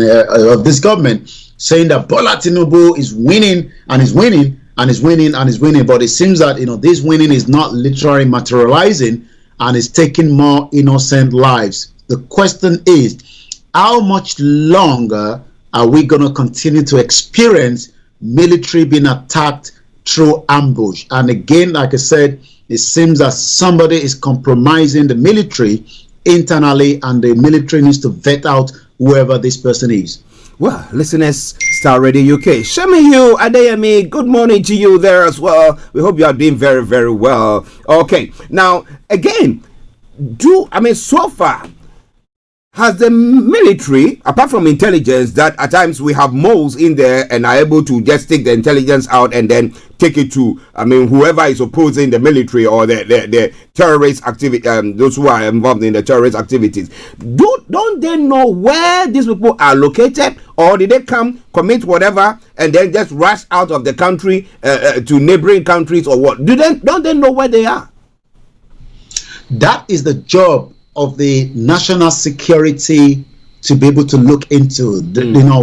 this government, saying that Bola Tinubu is winning and is winning and is winning and is winning. But it seems that this winning is not literally materializing and is taking more innocent lives. The question is, how much longer are we going to continue to experience military being attacked through ambush? And again, like I said, it seems that somebody is compromising the military internally, and the military needs to vet out whoever this person is. Well, listeners, Starr Radio UK, Shemiyu Adeyemi, good morning to you there as well. We hope you are doing very, very well. Okay, now again, so far, has the military, apart from intelligence, that at times we have moles in there and are able to just take the intelligence out and then take it to, whoever is opposing the military or the terrorist activity, those who are involved in the terrorist activities, don't they know where these people are located, or did they come, commit whatever, and then just rush out of the country to neighboring countries, or what? Don't they know where they are? That is the job of the national security to be able to look into.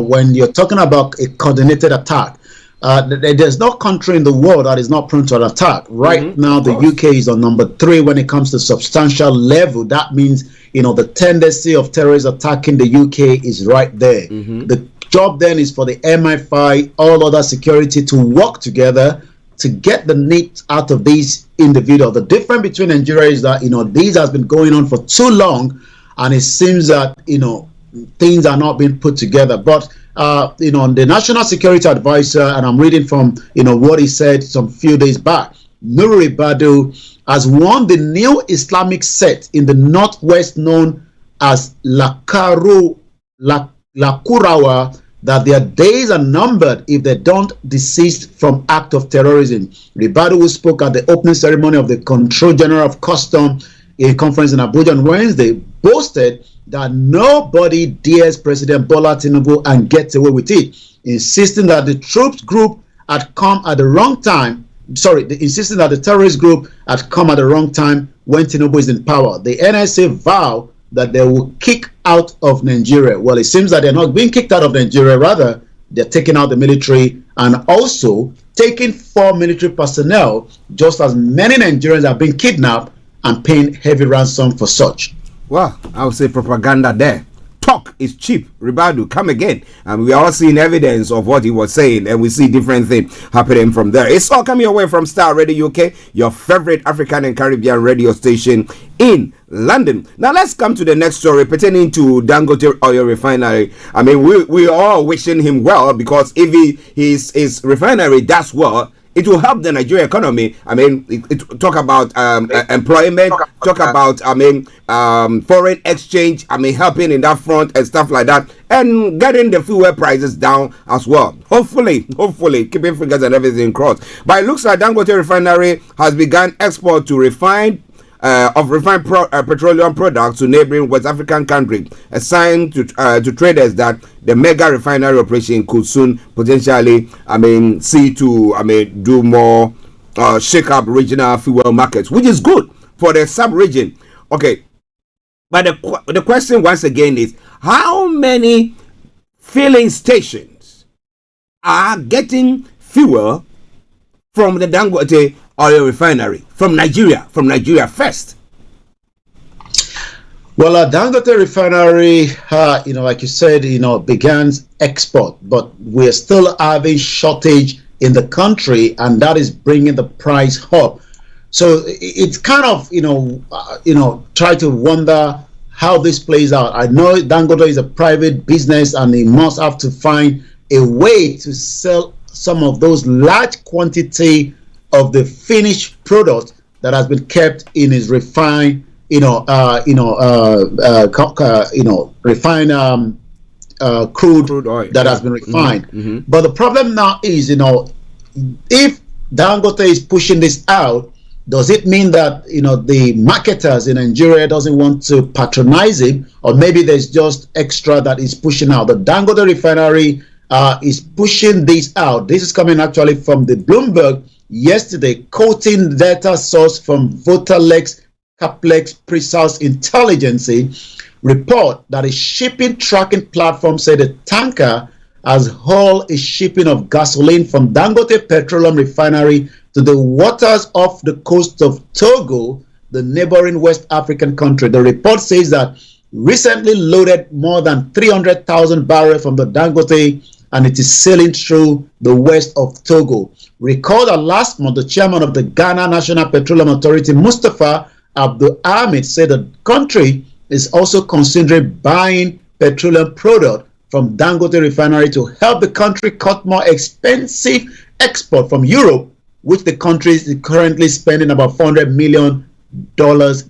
When you're talking about a coordinated attack, there's no country in the world that is not prone to an attack. Right now, the UK is on number 3 when it comes to substantial level. That means, the tendency of terrorists attacking the UK is right there. The job then is for the MI5, all other security to work together to get the needs out of these individuals. The difference between Nigeria is that, this has been going on for too long, and it seems that, things are not being put together. But the National Security Advisor, and I'm reading from what he said some few days back, Nuri Badu has warned the new Islamic sect in the northwest known as Lakurawa that their days are numbered if they don't desist from act of terrorism. Ribadu, who spoke at the opening ceremony of the Control General of Custom, a conference in Abuja on Wednesday, boasted that nobody dares President Bola Tinubu and gets away with it, insisting that the troops group had come at the wrong time. Insisting that the terrorist group had come at the wrong time when Tinubu is in power. The NSA vow that they will kick out of Nigeria. Well, it seems that they're not being kicked out of Nigeria. Rather, they're taking out the military and also taking 4 military personnel, just as many Nigerians have been kidnapped and paying heavy ransom for such. Well, I would say propaganda there. Talk is cheap. Ribadu, come again. And we are all seeing evidence of what he was saying, and we see different things happening from there. It's all coming away from Starr Radio UK, your favorite African and Caribbean radio station in London. Now let's come to the next story pertaining to Dangote Oil Refinery. I mean, we are all wishing him well, because if his refinery does well, it will help the Nigerian economy. I mean, it talk about employment, talk about foreign exchange. I mean, helping in that front and stuff like that, and getting the fuel prices down as well. Hopefully, keeping fingers and everything crossed. But it looks like Dangote Refinery has begun export to refined petroleum products to neighboring West African countries, a sign to traders that the mega refinery operation could soon potentially, see to, do more, shake up regional fuel markets, which is good for the sub-region. Okay, but the question once again is, how many filling stations are getting fuel from the Dangote Oil Refinery from Nigeria first? Well, Dangote Refinery, like you said, began export, but we're still having shortage in the country, and that is bringing the price up. So it's kind of, try to wonder how this plays out. I know Dangote is a private business, and he must have to find a way to sell some of those large quantity of the finished product that has been kept in his refined, refined crude oil that has been refined. Mm-hmm. But the problem now is, if Dangote is pushing this out, does it mean that the marketers in Nigeria doesn't want to patronize him, or maybe there's just extra that is pushing out? The Dangote Refinery is pushing this out. This is coming actually from the Bloomberg yesterday, quoting data source from Voterlex Caplex Pre-Sales Intelligence report that a shipping tracking platform said a tanker has hauled a shipping of gasoline from Dangote Petroleum Refinery to the waters off the coast of Togo, the neighboring West African country. The report says that recently loaded more than 300,000 barrels from the Dangote, and it is sailing through the west of Togo. Recall that last month, the chairman of the Ghana National Petroleum Authority, Mustafa Abdul Ahmed, said the country is also considering buying petroleum product from Dangote Refinery to help the country cut more expensive export from Europe, which the country is currently spending about $400 million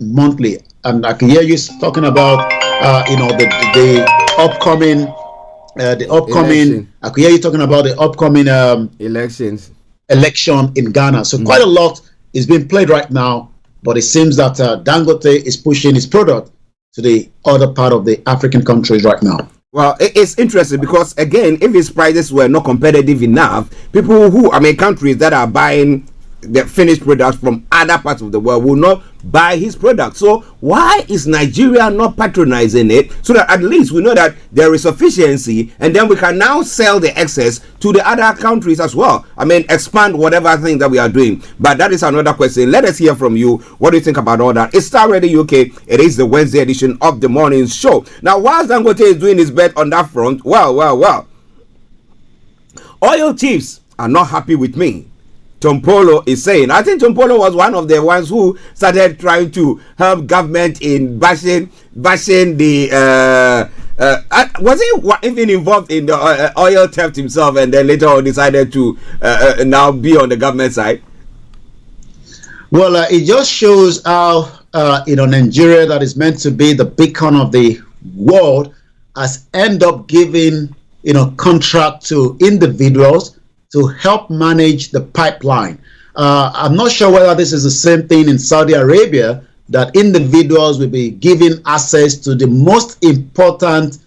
monthly. And I can hear you talking about, the upcoming. Election. I could hear you talking about the upcoming election in Ghana. So quite a lot is being played right now, but it seems that Dangote is pushing his product to the other part of the African countries right now. Well, it's interesting because, again, if his prices were not competitive enough, countries that are buying the finished products from other parts of the world will not buy his product. So why is Nigeria not patronizing it, so that at least we know that there is sufficiency, and then we can now sell the excess to the other countries as well? Expand whatever thing that we are doing. But that is another question. Let us hear from you. What do you think about all that? It's Starr Radio UK. It is the Wednesday edition of the morning show. Now, whilst Dangote is doing his bet on that front, well, oil chiefs are not happy with me. Tompolo is saying. I think Tompolo was one of the ones who started trying to help government in bashing the Was he even involved in the oil theft himself, and then later on decided to now be on the government side? Well, it just shows how Nigeria, that is meant to be the beacon of the world, has end up giving contract to individuals to help manage the pipeline. I'm not sure whether this is the same thing in Saudi Arabia, that individuals will be given access to the most important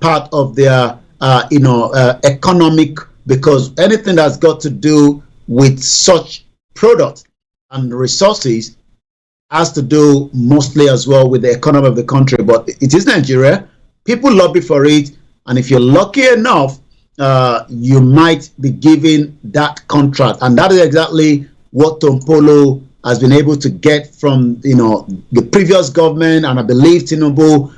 part of their economic, because anything that's got to do with such products and resources has to do mostly as well with the economy of the country. But it is Nigeria. People lobby for it, and if you're lucky enough, you might be given that contract, and that is exactly what Tompolo has been able to get from the previous government, and I believe Tinubu.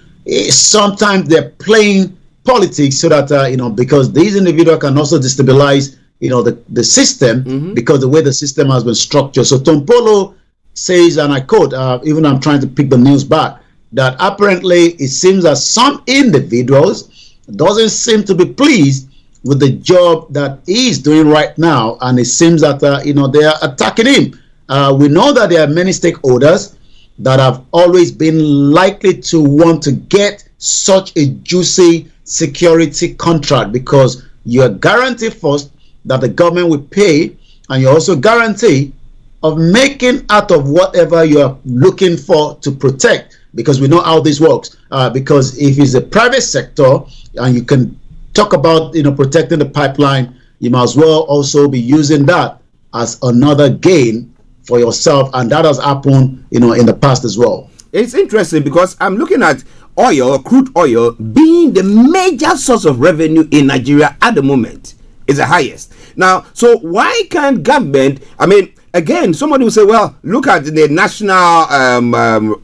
Sometimes they're playing politics so that because these individuals can also destabilize the system, because the way the system has been structured. So Tompolo says, and I quote, even I'm trying to pick the news back, that apparently it seems that some individuals doesn't seem to be pleased with the job that he's doing right now, and it seems that they are attacking him. We know that there are many stakeholders that have always been likely to want to get such a juicy security contract, because you're guaranteed first that the government will pay, and you also guarantee of making out of whatever you're looking for to protect, because we know how this works. Because if it's a private sector and you can talk about protecting the pipeline, you might as well also be using that as another gain for yourself, and that has happened in the past as well. It's interesting because I'm looking at oil, crude oil, being the major source of revenue in Nigeria at the moment. Is the highest. Now, so why can't government, again, somebody will say, well, look at the national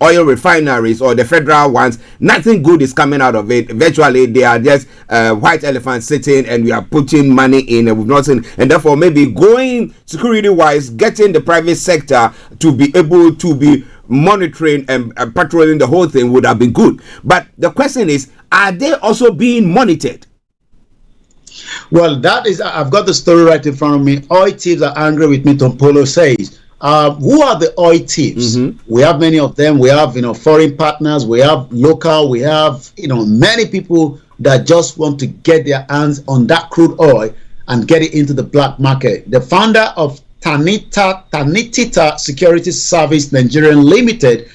oil refineries or the federal ones. Nothing good is coming out of it. Virtually, they are just white elephants sitting, and we are putting money in and we've not seen. And therefore, maybe going security-wise, getting the private sector to be able to be monitoring and patrolling the whole thing would have been good. But the question is, are they also being monitored? Well, that is, I've got the story right in front of me. Oil thieves are angry with me, Tompolo says. Who are the oil thieves? We have many of them. We have, foreign partners. We have local. We have, many people that just want to get their hands on that crude oil and get it into the black market. The founder of Tanitita Security Service Nigerian Limited,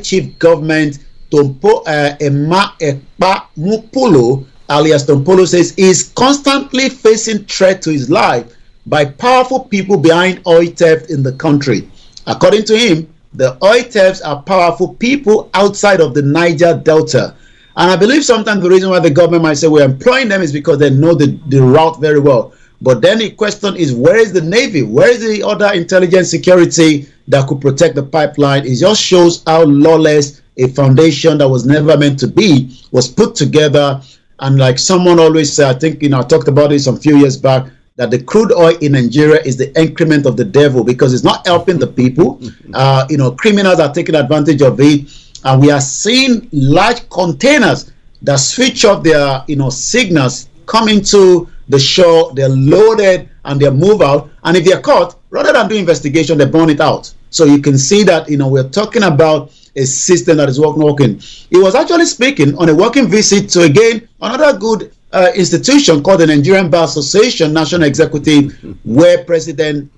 Chief Government Tompo Emma Ekpa Mupolo, alias Tompolo, says is constantly facing threat to his life by powerful people behind oil theft in the country. According to him, the oil thefts are powerful people outside of the Niger Delta. And I believe sometimes the reason why the government might say we're employing them is because they know the route very well. But then the question is, where is the Navy? Where is the other intelligence security that could protect the pipeline? It just shows how lawless a foundation that was never meant to be was put together. And like someone always said, I think, I talked about this a few years back, that the crude oil in Nigeria is the increment of the devil, because it's not helping the people. Criminals are taking advantage of it. And we are seeing large containers that switch off their, signals, come into the shore, they're loaded and they're moved out. And if they're caught, rather than do investigation, they burn it out. So you can see that, we're talking about a system that is working. He was actually speaking on a working visit to, again, another good institution called the Nigerian Bar Association National Executive, where President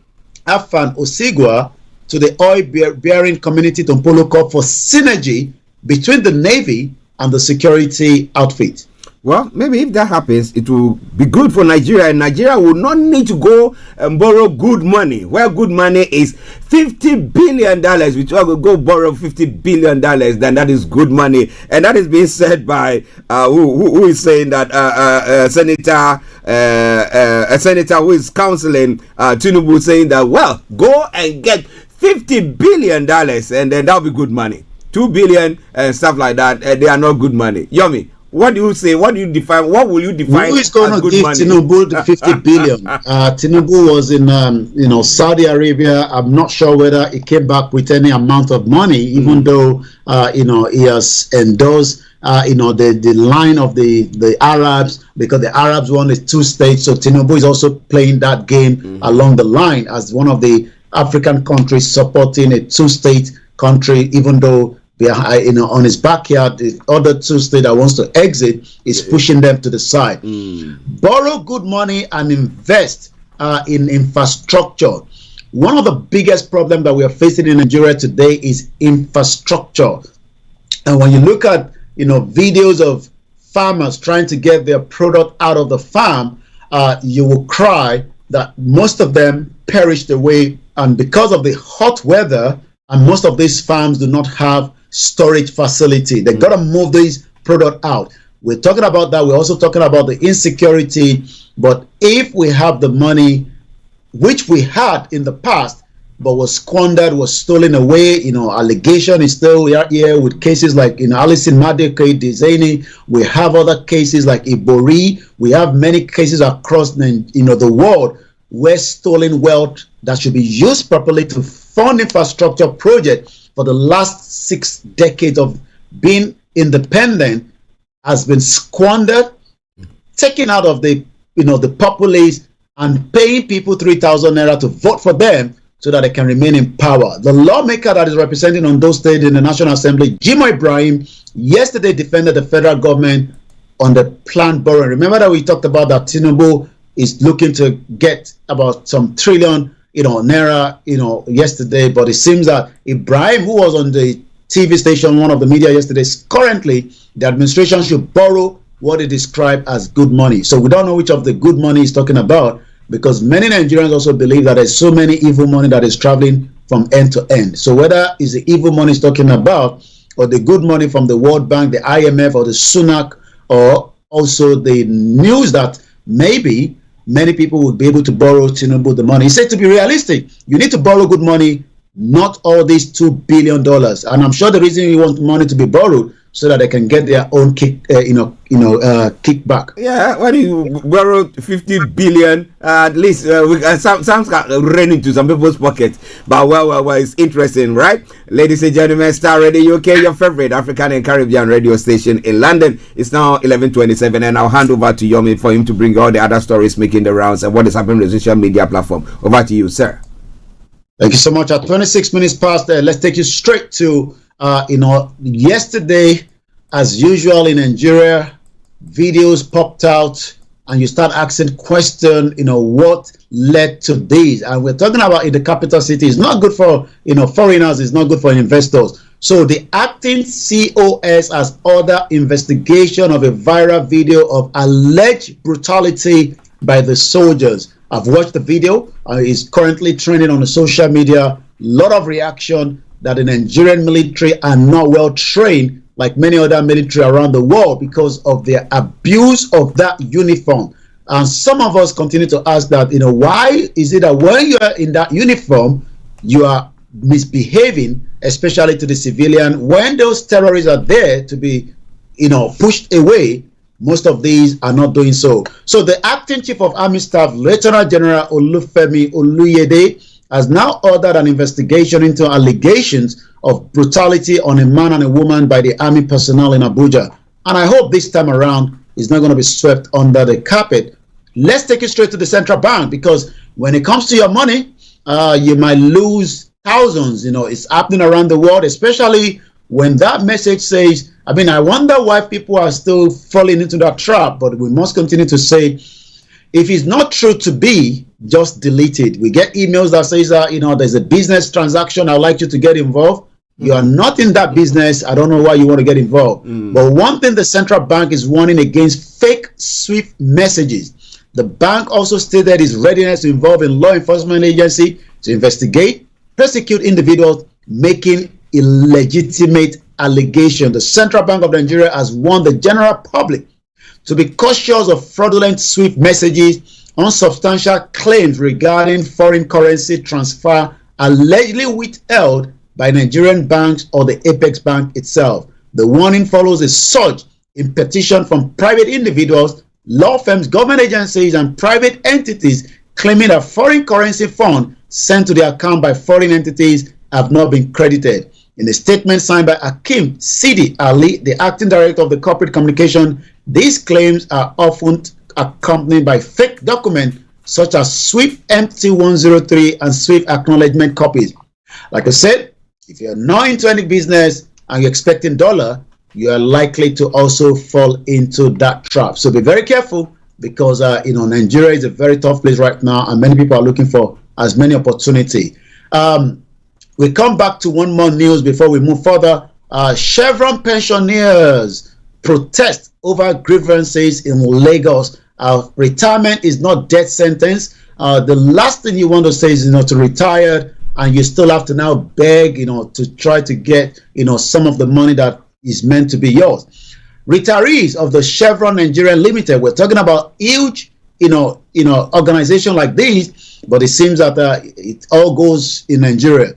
Afan Osigwa to the oil-bearing community Tompolo called for synergy between the Navy and the security outfit. Well, maybe if that happens, it will be good for Nigeria, and Nigeria will not need to go and borrow good money. Where good money is $50 billion, which will go borrow $50 billion, then that is good money. And that is being said by who is saying that a senator who is counseling Tinubu, saying that, well, go and get $50 billion, and then that'll be good money. $2 billion and stuff like that, they are not good money. Yomi, what do you say? What do you define? What will you define? Who is going to give Tinubu the 50 billion? Tinubu was in, Saudi Arabia. I'm not sure whether he came back with any amount of money, even though, he has endorsed the line of the Arabs, because the Arabs want a 2 states. So Tinubu is also playing that game along the line as one of the African countries supporting a 2-state country, even though on his backyard, the other 2 states that wants to exit is pushing them to the side. Borrow good money and invest in infrastructure. One of the biggest problems that we are facing in Nigeria today is infrastructure. And when you look at videos of farmers trying to get their product out of the farm, you will cry that most of them perished away, and because of the hot weather, and most of these farms do not have storage facility. They got to move these product out. We're talking about that. We're also talking about the insecurity. But if we have the money, which we had in the past, but was squandered, was stolen away, allegation is still here with cases like Alison Madueke, Dizeni. We have other cases like Ibori. We have many cases across the world where stolen wealth that should be used properly to fund infrastructure projects for the last 6 decades of being independent has been squandered, taken out of the populace, and paying people 3,000 naira to vote for them so that they can remain in power. The lawmaker that is representing on those states in the National Assembly, Jimo Ibrahim, yesterday defended the federal government on the planned borrowing. Remember that we talked about that Tinubu is looking to get about some trillion naira yesterday, but it seems that Ibrahim, who was on the TV station, one of the media yesterday, currently the administration should borrow what it described as good money. So we don't know which of the good money he's talking about, because many Nigerians also believe that there's so many evil money that is traveling from end to end. So whether it's the evil money he's talking about, or the good money from the World Bank, the IMF, or the Sunak, or also the news that maybe many people would be able to borrow Tinubu the money. He said, to be realistic, you need to borrow good money, not all these $2 billion. And I'm sure the reason you want money to be borrowed so that they can get their own kickback. Yeah, when you borrow 50 billion, at least some run into some people's pockets. But well, it's interesting, right? Ladies and gentlemen, Starr Radio UK, your favorite African and Caribbean radio station in London. It's now 11:27, and I'll hand over to Yomi for him to bring all the other stories making the rounds and what is happening on the social media platform. Over to you, sir. Thank you so much. At 26 minutes past, let's take you straight to yesterday, as usual in Nigeria, videos popped out and you start asking questions, what led to this? And we're talking about in the capital city. It's not good for, foreigners. It's not good for investors. So the acting COS has ordered investigation of a viral video of alleged brutality by the soldiers. I've watched the video. It's currently trending on the social media. Lot of reaction that the Nigerian military are not well trained like many other military around the world because of their abuse of that uniform. And some of us continue to ask that, why is it that when you are in that uniform, you are misbehaving, especially to the civilian, when those terrorists are there to be, pushed away? Most of these are not doing so. So the acting chief of army staff, Lieutenant General Olufemi Oluyede, has now ordered an investigation into allegations of brutality on a man and a woman by the army personnel in Abuja. And I hope this time around it's not going to be swept under the carpet. Let's take it straight to the central bank, because when it comes to your money, you might lose thousands. It's happening around the world, especially when that message says, I wonder why people are still falling into that trap, but we must continue to say, if it's not true to be, just delete it. We get emails that says that, there's a business transaction, I'd like you to get involved. You are not in that business. I don't know why you want to get involved. But one thing the central bank is warning against: fake swift messages. The bank also stated its readiness to involve in law enforcement agency to investigate, prosecute individuals making illegitimate allegations. The Central Bank of Nigeria has warned the general public to be cautious of fraudulent swift messages, unsubstantial claims regarding foreign currency transfer allegedly withheld by Nigerian banks or the Apex Bank itself. The warning follows a surge in petition from private individuals, law firms, government agencies, and private entities claiming that foreign currency funds sent to their account by foreign entities have not been credited. In a statement signed by Akim Sidi Ali, the acting director of the corporate communication, these claims are often accompanied by fake documents such as SWIFT MT103 and SWIFT acknowledgement copies. Like I said, if you're not into any business and you're expecting dollar, you are likely to also fall into that trap. So be very careful, because Nigeria is a very tough place right now, and many people are looking for as many opportunity. We come back to one more news before we move further. Chevron pensioners protest over grievances in Lagos. Retirement is not death sentence. The last thing you want to say is, to retire, and you still have to now beg, to try to get, some of the money that is meant to be yours. Retirees of the Chevron Nigeria Limited, we're talking about huge, organization like this, but it seems that it all goes in Nigeria.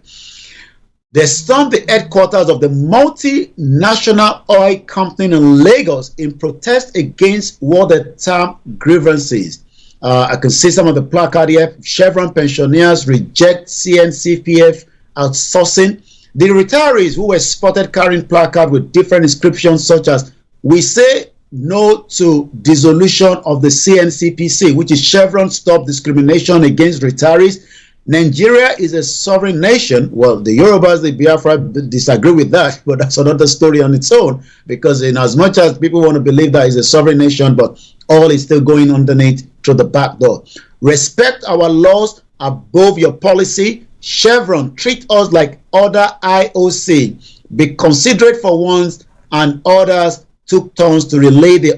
They stormed the headquarters of the multinational oil company in Lagos in protest against what they term grievances. I can see some of the placard here. Chevron pensioners reject CNCPF outsourcing. The retirees who were spotted carrying placard with different inscriptions such as "We say no to dissolution of the CNCPC," which is Chevron Stop Discrimination Against Retirees. Nigeria is a sovereign nation. Well, the Yorubas, the Biafra disagree with that, but that's another story on its own, because in as much as people want to believe that it's a sovereign nation, but all is still going underneath through the back door. Respect our laws above your policy. Chevron, treat us like other IOC. Be considerate for once, and others took turns to relay the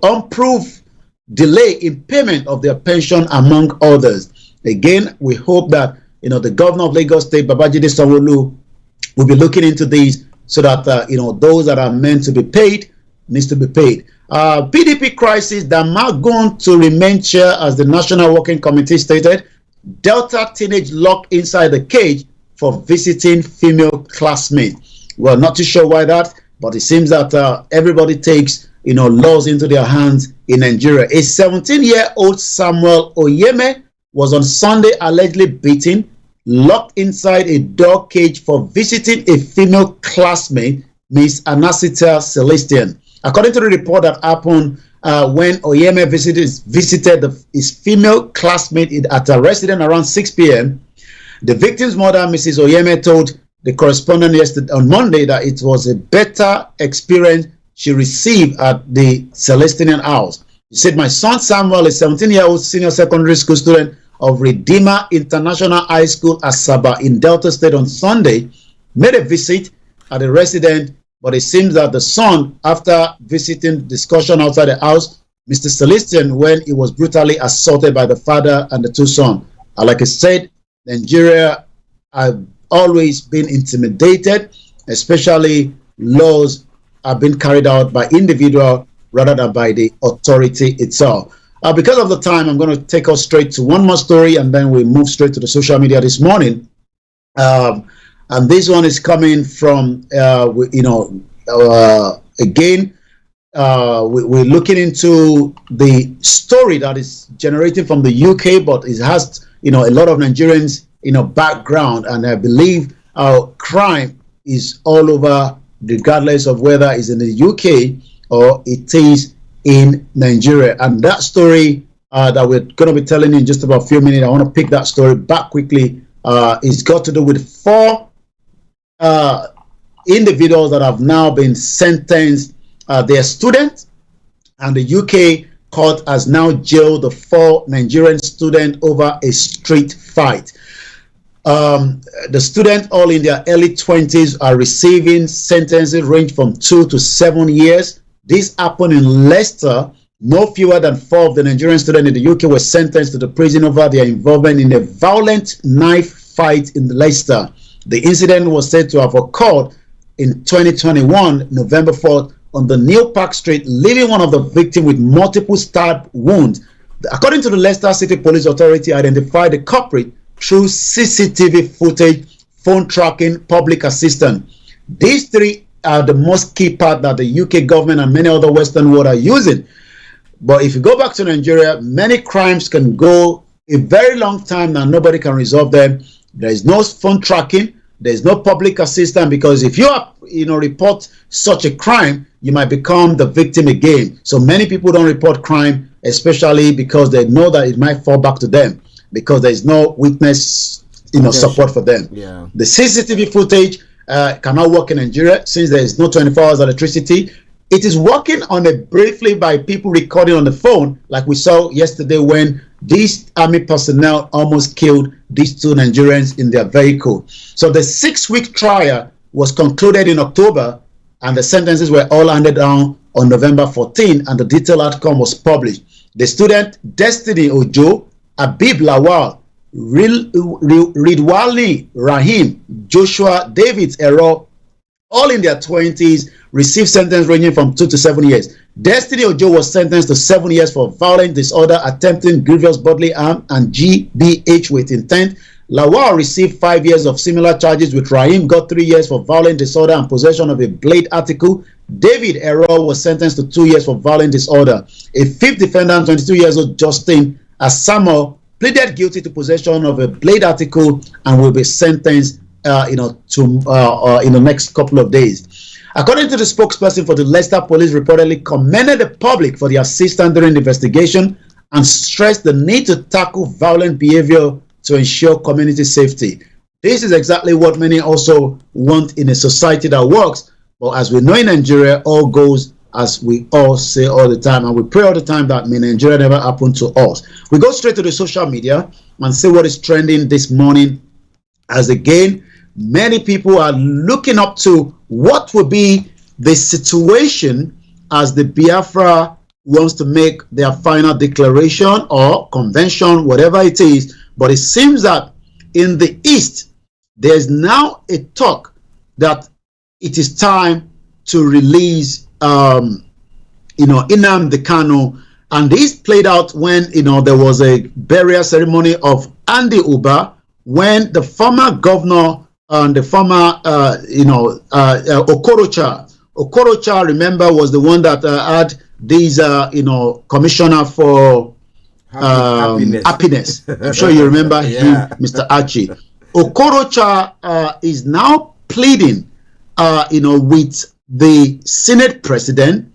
unproved delay in payment of their pension, among others. Again, we hope that the governor of Lagos State, Babajide Sanwo-Olu, will be looking into these so that those that are meant to be paid needs to be paid. PDP crisis, that might going to remain chair, as the National Working Committee stated. Delta teenage locked inside the cage for visiting female classmate. Well, not too sure why that, but it seems that everybody takes laws into their hands in Nigeria. A 17-year-old Samuel Oyeme was on Sunday allegedly beaten, locked inside a dog cage for visiting a female classmate, Miss Anasita Celestian. According to the report that happened when Oyeme visited his female classmate at a residence around 6 p.m., the victim's mother, Mrs. Oyeme, told the correspondent on Monday that it was a better experience she received at the Celestian house. She said, "My son Samuel, a 17-year-old senior secondary school student of Redeemer International High School, Asaba in Delta State on Sunday, made a visit at the residence, but it seems that the son, after visiting discussion outside the house, Mr. Celestian, when he was brutally assaulted by the father and the two sons." Like I said, Nigeria have always been intimidated, especially laws are being carried out by individual rather than by the authority itself. Because of the time, I'm going to take us straight to one more story, and then we move straight to the social media this morning. And this one is coming from, again, we're looking into the story that is generating from the UK, but it has, a lot of Nigerians, background, and I believe our crime is all over, regardless of whether it's in the UK or it is in Nigeria. And that story that we're going to be telling you in just about a few minutes, I want to pick that story back quickly. It's got to do with 4 individuals that have now been sentenced. They're students, and the UK court has now jailed the 4 Nigerian students over a street fight. The students, all in their early 20s, are receiving sentences range from 2 to 7 years. This happened in Leicester. No fewer than 4 of the Nigerian students in the UK were sentenced to the prison over their involvement in a violent knife fight in Leicester. The incident was said to have occurred in 2021, November 4th, on the New Park Street, leaving one of the victims with multiple stab wounds. According to the Leicester City Police Authority, identified the culprit through CCTV footage, phone tracking, public assistance. These 3 are the most key part that the UK government and many other Western world are using. But if you go back to Nigeria, many crimes can go a very long time and nobody can resolve them. There is no phone tracking. There's no public assistance, because if you are, report such a crime, you might become the victim again. So many people don't report crime, especially because they know that it might fall back to them, because there is no witness, support for them. Yeah. The CCTV footage cannot work in Nigeria since there is no 24 hours electricity. It is working on it briefly by people recording on the phone, like we saw yesterday when these army personnel almost killed these two Nigerians in their vehicle. So the 6-week trial was concluded in October, and the sentences were all handed down on November 14, and the detailed outcome was published. The student Destiny Ojo, Abib Lawal, Ridwali Rahim, Joshua David Ero, all in their 20s, received sentence ranging from 2 to 7 years. Destiny Ojo was sentenced to 7 years for violent disorder, attempting grievous bodily harm, and GBH with intent. Lawal received 5 years of similar charges, with Rahim got 3 years for violent disorder and possession of a blade article. David Ero was sentenced to 2 years for violent disorder. A fifth defendant, 22 years old Justin Asamo, pleaded guilty to possession of a blade article and will be sentenced in the next couple of days. According to the spokesperson for the Leicester Police, reportedly commended the public for the assistance during the investigation and stressed the need to tackle violent behavior to ensure community safety. This is exactly what many also want in a society that works. But as we know in Nigeria, all goes as we all say all the time, and we pray all the time that may Nigeria never happen to us. We go straight to the social media and see what is trending this morning, as again, many people are looking up to what will be the situation as the Biafra wants to make their final declaration or convention, whatever it is. But it seems that in the East, there's now a talk that it is time to release, Nnamdi Kanu. And this played out when, there was a burial ceremony of Andy Uba, when the former governor and the former, Okorocha, remember, was the one that had these, commissioner for happiness. I'm sure you remember him, Mr. Archie. Okorocha is now pleading, with the Senate president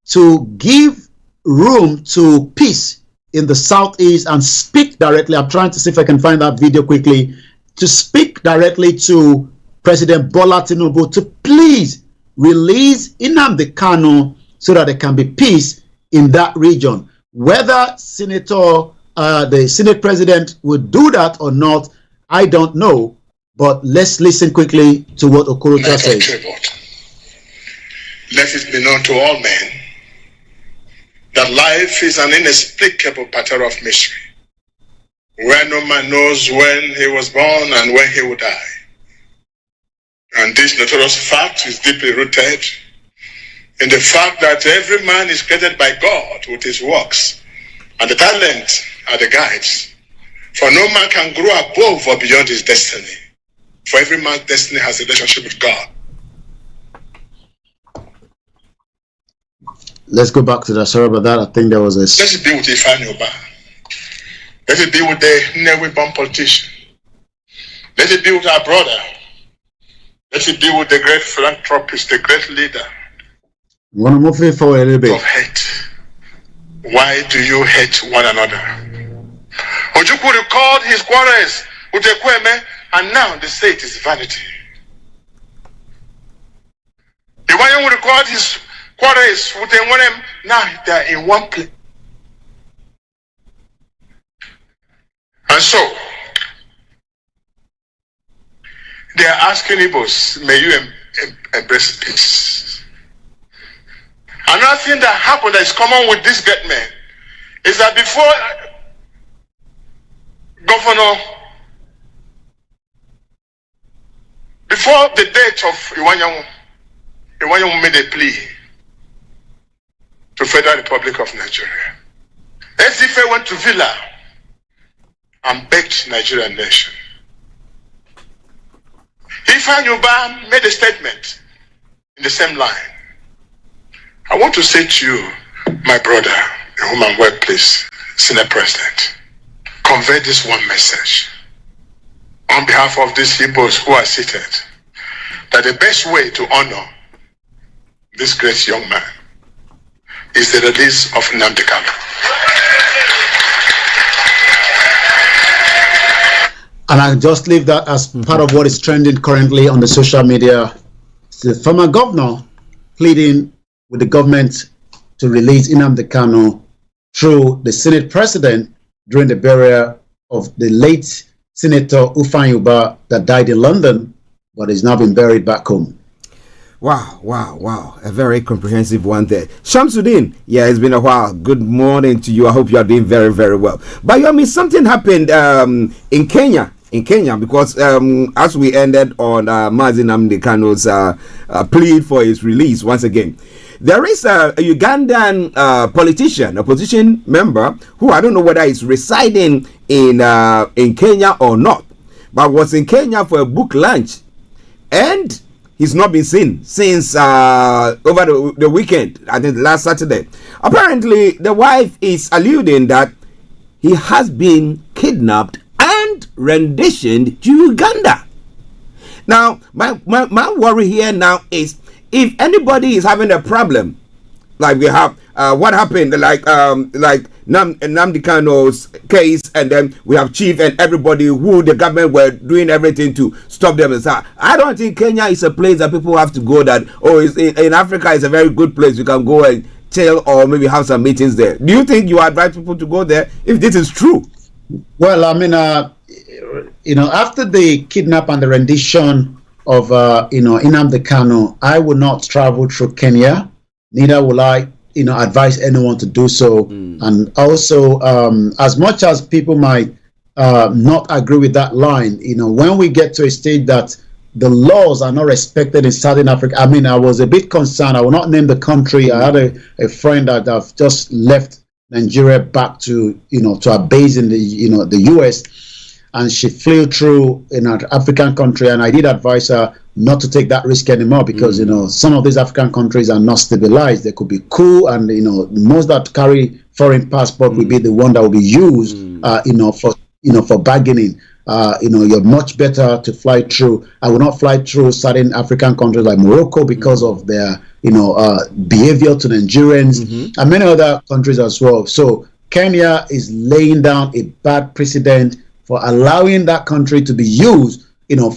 to give room to peace in the Southeast and speak directly. I'm trying to see if I can find that video quickly. To speak directly to President Bola Tinubu to please release Nnamdi Kanu so that there can be peace in that region. Whether the Senate president would do that or not, I don't know. But let's listen quickly to what Okorocha says. Let it be known to all men that life is an inexplicable pattern of mystery, where no man knows when he was born and when he will die. And this notorious fact is deeply rooted in the fact that every man is created by God with his works, and the talent are the guides. For no man can grow above or beyond his destiny. For every man's destiny has a relationship with God. Let's go back to that. Sorry about that. I think there was a... Let it be with Ifeanyi Uba. Let it be with the Nnewi-born politician. Let it be with our brother. Let it be with the great philanthropist, the great leader. You want to move it forward a little bit? Of hate. Why do you hate one another? Ojukwu recalled his quarrels with Ekweme, and now they say it is vanity. Iwanyanwu recalled his quarrels with Enwerem, now they are in one place. And so, they are asking Igbos, may you embrace peace. Another thing that happened that is common with this great man is that before the death of Iwanyanwu made a plea to Federal Republic of Nigeria. Esife went to Villa and begged Nigerian nation. Ifeanyi Uba made a statement in the same line. I want to say to you, my brother, in whom I'm well pleased, Senate President, convey this one message. on behalf of these Igbos who are seated, that the best way to honor this great young man is the release of Nnamdi Kanu. And I just leave that as part of what is trending currently on the social media. The former governor pleading with the government to release Nnamdi Kanu through the Senate president during the burial of the late Senator Ufan that died in London, but is now been buried back home. Wow. A very comprehensive one there. Shamsuddin, yeah, it's been a while. Good morning to you. I hope you are doing very, very well. But something happened in Kenya, because as we ended on Mazi Nnamdi Kanu's plea for his release once again, there is a Ugandan politician, opposition member, who I don't know whether he's residing in Kenya or not, but was in Kenya for a book launch, and he's not been seen since over the weekend, I think last Saturday. Apparently, the wife is alluding that he has been kidnapped and renditioned to Uganda. Now, my worry here now is, if anybody is having a problem, like we have what happened, like Nnamdi Kanu's case, and then we have Chief and everybody who the government were doing everything to stop them. And so I don't think Kenya is a place that people have to go that, in Africa is a very good place. You can go and chill or maybe have some meetings there. Do you think you advise people to go there if this is true? Well, I mean, after the kidnap and the rendition of Nnamdi Kanu, I will not travel through Kenya. Neither will I advise anyone to do so. And also, as much as people might not agree with that line, when we get to a stage that the laws are not respected in Southern Africa, I mean, I was a bit concerned. I will not name the country. I had a friend that have just left Nigeria back to to a base in the US, and she flew through in an African country, and I did advise her not to take that risk anymore, because some of these African countries are not stabilized. They could be cool, and most that carry foreign passport will be the one that will be used for bargaining. You're much better to fly through. I will not fly through certain African countries like Morocco because of their behavior to Nigerians, and many other countries as well. So Kenya is laying down a bad precedent for allowing that country to be used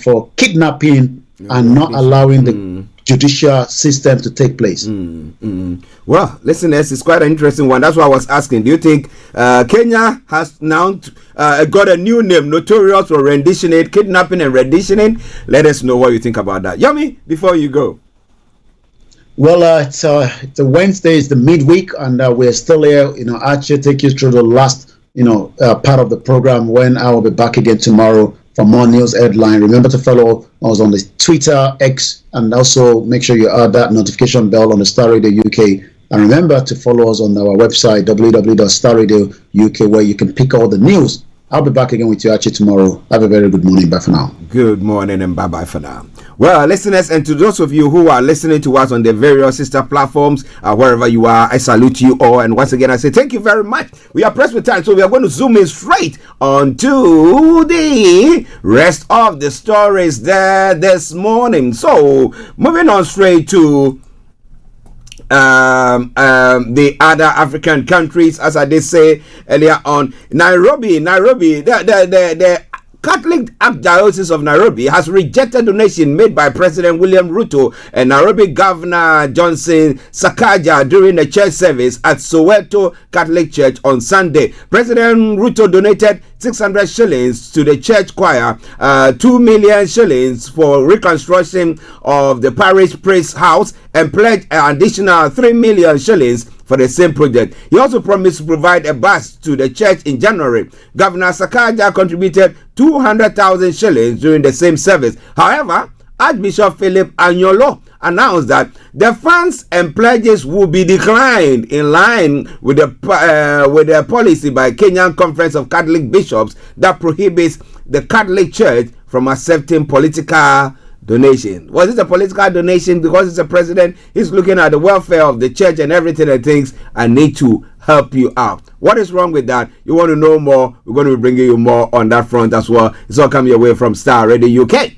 for kidnapping and not allowing the judicial system to take place. Well, listeners, it's quite an interesting one. That's why I was asking, do you think Kenya has now got a new name, notorious for renditioning, kidnapping and renditioning? Let us know what you think about that. Yomi, before you go. Well, it's a Wednesday, it's the midweek, and we're still here. Archie take you through the last part of the program, when I will be back again tomorrow for more news headline. Remember to follow us on the Twitter, X, and also make sure you add that notification bell on the Starr Radio UK. And remember to follow us on our website, www.starradio.uk, where you can pick all the news. I'll be back again with you, Archie, tomorrow. Have a very good morning. Bye for now. Good morning and bye-bye for now. Well, listeners, and to those of you who are listening to us on the various sister platforms, wherever you are, I salute you all. And once again, I say thank you very much. We are pressed with time, so we are going to zoom in straight onto the rest of the stories there this morning. So, moving on straight to the other African countries, as I did say earlier on. Nairobi, the Catholic Archdiocese of Nairobi has rejected donation made by President William Ruto and Nairobi Governor Johnson Sakaja during a church service at Soweto Catholic Church on Sunday. President Ruto donated 600 shillings to the church choir, 2 million shillings for reconstruction of the parish priest's house, and pledged an additional 3 million shillings for the same project. He also promised to provide a bus to the church in January. Governor Sakaja contributed 200,000 shillings during the same service. However, Archbishop Philip Anyolo announced that the funds and pledges will be declined in line with the policy by Kenyan Conference of Catholic Bishops that prohibits the Catholic Church from accepting political donation. Was it a political donation? Because it's a president, he's looking at the welfare of the church and everything, and thinks I need to help you out. What is wrong with that? You want to know more? We're going to be bringing you more on that front as well. It's all coming your way from Starr Radio UK.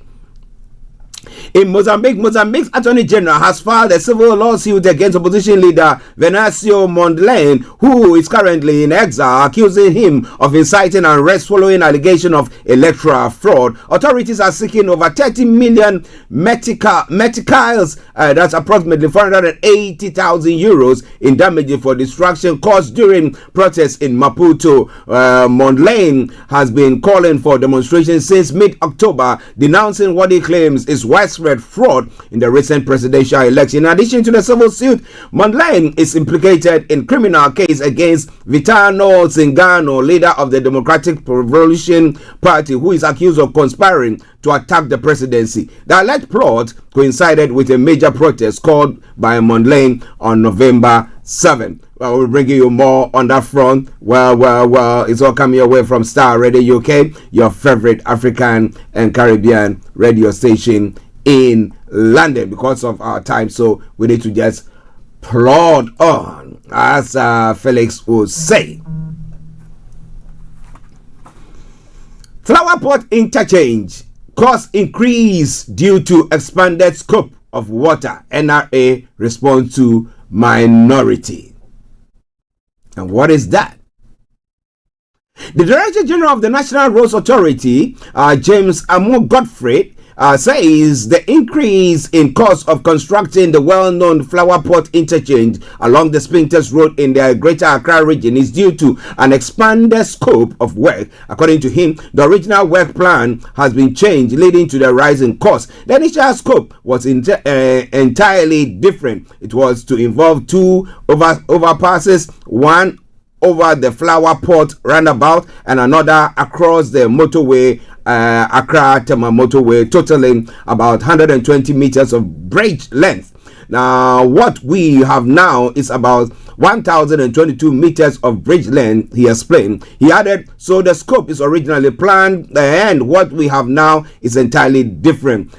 In Mozambique's Attorney General has filed a civil lawsuit against opposition leader Venancio Mondlane, who is currently in exile, accusing him of inciting unrest following allegation of electoral fraud. Authorities are seeking over 30 million meticals, that's approximately 480,000 euros in damages for destruction caused during protests in Maputo. Mondlane has been calling for demonstrations since mid-October, denouncing what he claims is widespread fraud in the recent presidential election. In addition to the civil suit, Mondlane is implicated in criminal case against Vitano Zingano, leader of the Democratic Revolution Party, who is accused of conspiring to attack the presidency. The alleged plot coincided with a major protest called by Mondlane on November 7. Well, we'll bring you more on that front. Well, it's all coming your way from Starr Radio UK, your favorite African and Caribbean radio station in London. Because of our time, so we need to just plod on, as Felix would say. Flower pot interchange cost increase due to expanded scope of water. NRA responds to minority. And what is that? The Director General of the National Roads Authority, James Amo Godfrey, says the increase in cost of constructing the well-known Flower Pot interchange along the Spintex Road in the Greater Accra region is due to an expanded scope of work. According to him, the original work plan has been changed, leading to the rise in cost. The initial scope was entirely different. It was to involve two overpasses, one over the Flower Pot roundabout and another across the motorway, Accra Tema motorway, totaling about 120 meters of bridge length. Now, what we have now is about 1,022 meters of bridge length, he explained. He added, so the scope is originally planned and what we have now is entirely different.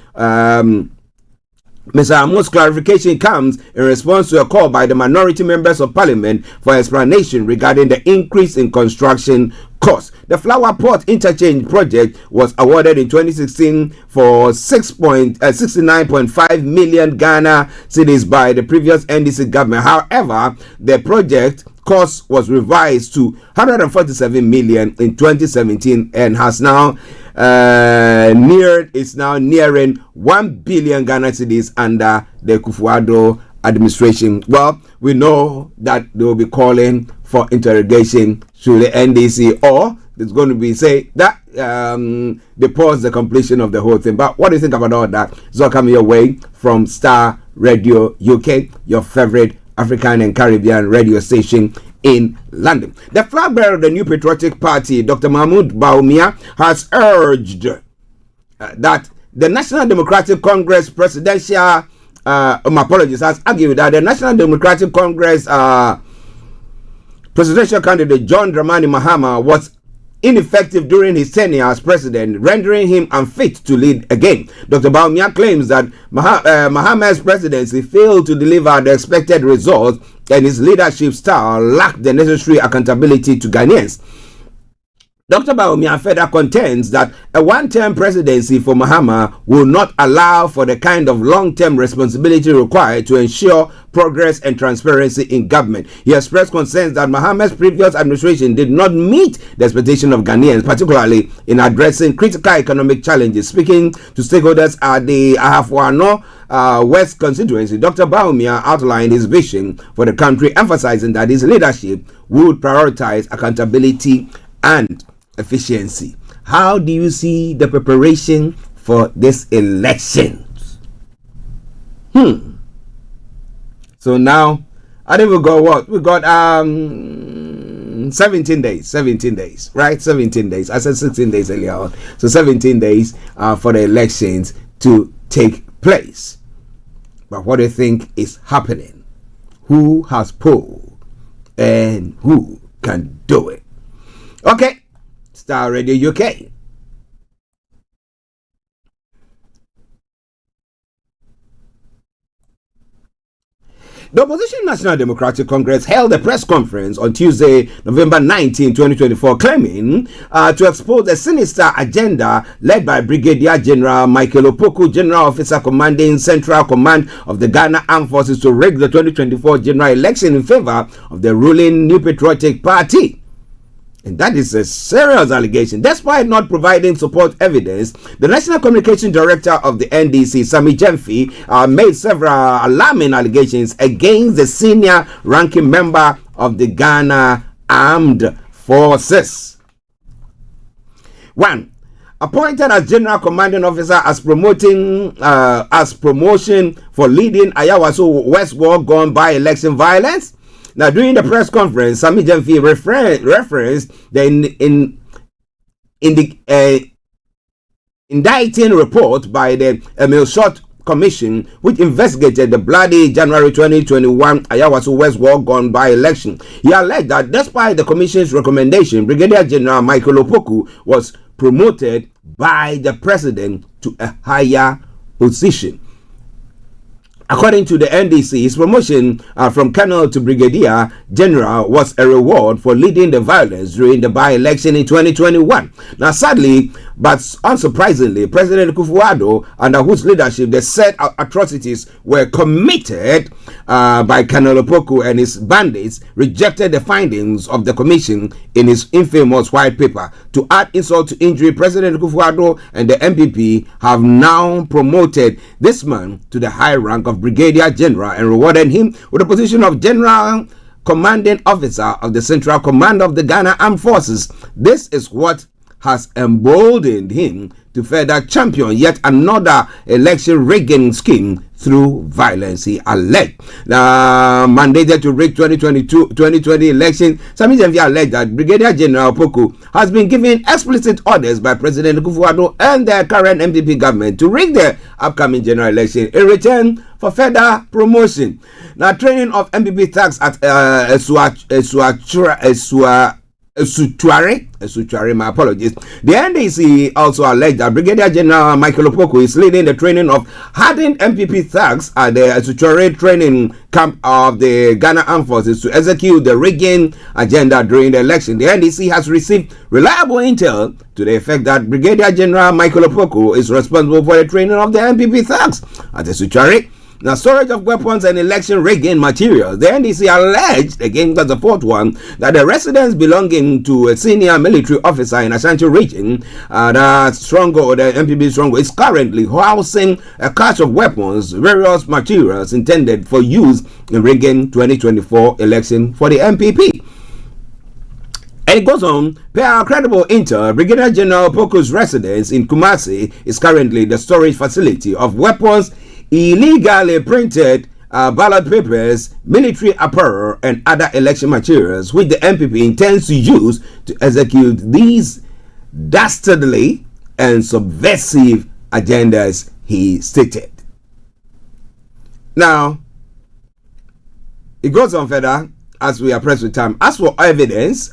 Mr. Amo's clarification comes in response to a call by the minority members of parliament for explanation regarding the increase in construction costs. The Flower Pot interchange project was awarded in 2016 for 69.5 million Ghana cedis by the previous NDC government. However, the project cost was revised to 147 million in 2017 and has now nearing 1 billion Ghana cedis under the Kufuor administration. Well, we know that they will be calling for interrogation to the NDC, or it's going to be say that they pause the completion of the whole thing. But what do you think about all that? It's all coming your way from Starr Radio UK, your favorite African and Caribbean radio station in London. The flag bearer of the New Patriotic Party, Dr. Mahmoud Bawumia, has urged that the National Democratic Congress presidential, has argued that the National Democratic Congress presidential candidate John Dramani Mahama was ineffective during his tenure as president, rendering him unfit to lead again. Dr. Bawumia claims that Mahama's presidency failed to deliver the expected results and his leadership style lacked the necessary accountability to Ghanaians. Dr. Bawumia further contends that a one-term presidency for Mahama will not allow for the kind of long-term responsibility required to ensure progress and transparency in government. He expressed concerns that Mahama's previous administration did not meet the expectation of Ghanaians, particularly in addressing critical economic challenges. Speaking to stakeholders at the Ahafuano West constituency, Dr. Bawumia outlined his vision for the country, emphasizing that his leadership would prioritize accountability and efficiency. How do you see the preparation for this election? So now, I think we got what? We got 17 days, right? 17 days. I said 16 days earlier on. So 17 days for the elections to take place. But what do you think is happening? Who has pulled and who can do it? Okay. Starr Radio UK. The opposition National Democratic Congress held a press conference on Tuesday, November 19, 2024, claiming to expose a sinister agenda led by Brigadier General Michael Opoku, General Officer commanding Central Command of the Ghana Armed Forces, to rig the 2024 general election in favor of the ruling New Patriotic Party. And that is a serious allegation. Despite not providing support evidence, the National Communication Director of the NDC, Sammy Jemfi, made several alarming allegations against the senior ranking member of the Ghana Armed Forces. 1. Appointed as General Commanding Officer as promotion for leading Ayawaso West War gone by election violence. Now, during the press conference, Sammy Jemfi referenced the indicting report by the Emil Short Commission, which investigated the bloody January 2021 Ayawaso West War gone by election. He alleged that despite the Commission's recommendation, Brigadier General Michael Opoku was promoted by the President to a higher position. According to the NDC, his promotion from Colonel to Brigadier General was a reward for leading the violence during the by-election in 2021. Now, sadly, but unsurprisingly, President Kufuor, under whose leadership the said atrocities were committed by Colonel Opoku and his bandits, rejected the findings of the commission in his infamous white paper. To add insult to injury, President Kufuor and the MPP have now promoted this man to the high rank of Brigadier General and rewarded him with the position of General Commanding Officer of the Central Command of the Ghana Armed Forces. This is what has emboldened him to further champion yet another election rigging scheme through violence, he alleged. Mandated to rig 2020 election, Sammy Jemfi alleged that Brigadier General Opoku has been given explicit orders by President Kufuor and the current MPP government to rig the upcoming general election in return for further promotion. Now, training of MPP thugs at Esutuare, my apologies. The NDC also alleged that Brigadier General Michael Opoku is leading the training of hardened MPP thugs at the Esutuare training camp of the Ghana Armed Forces to execute the rigging agenda during the election. The NDC has received reliable intel to the effect that Brigadier General Michael Opoku is responsible for the training of the MPP thugs at Esutuare. Now, storage of weapons and election rigging materials. The NDC alleged, again that's the fourth one, that the residence belonging to a senior military officer in Ashanti region, the MPP Stronghold, is currently housing a cache of weapons, various materials intended for use in rigging 2024 election for the MPP. And it goes on, per our credible intel, Brigadier General Opoku's residence in Kumasi is currently the storage facility of weapons, illegally printed ballot papers, military apparel, and other election materials, which the MPP intends to use to execute these dastardly and subversive agendas, he stated. Now, it goes on further as we are pressed with time. As for evidence,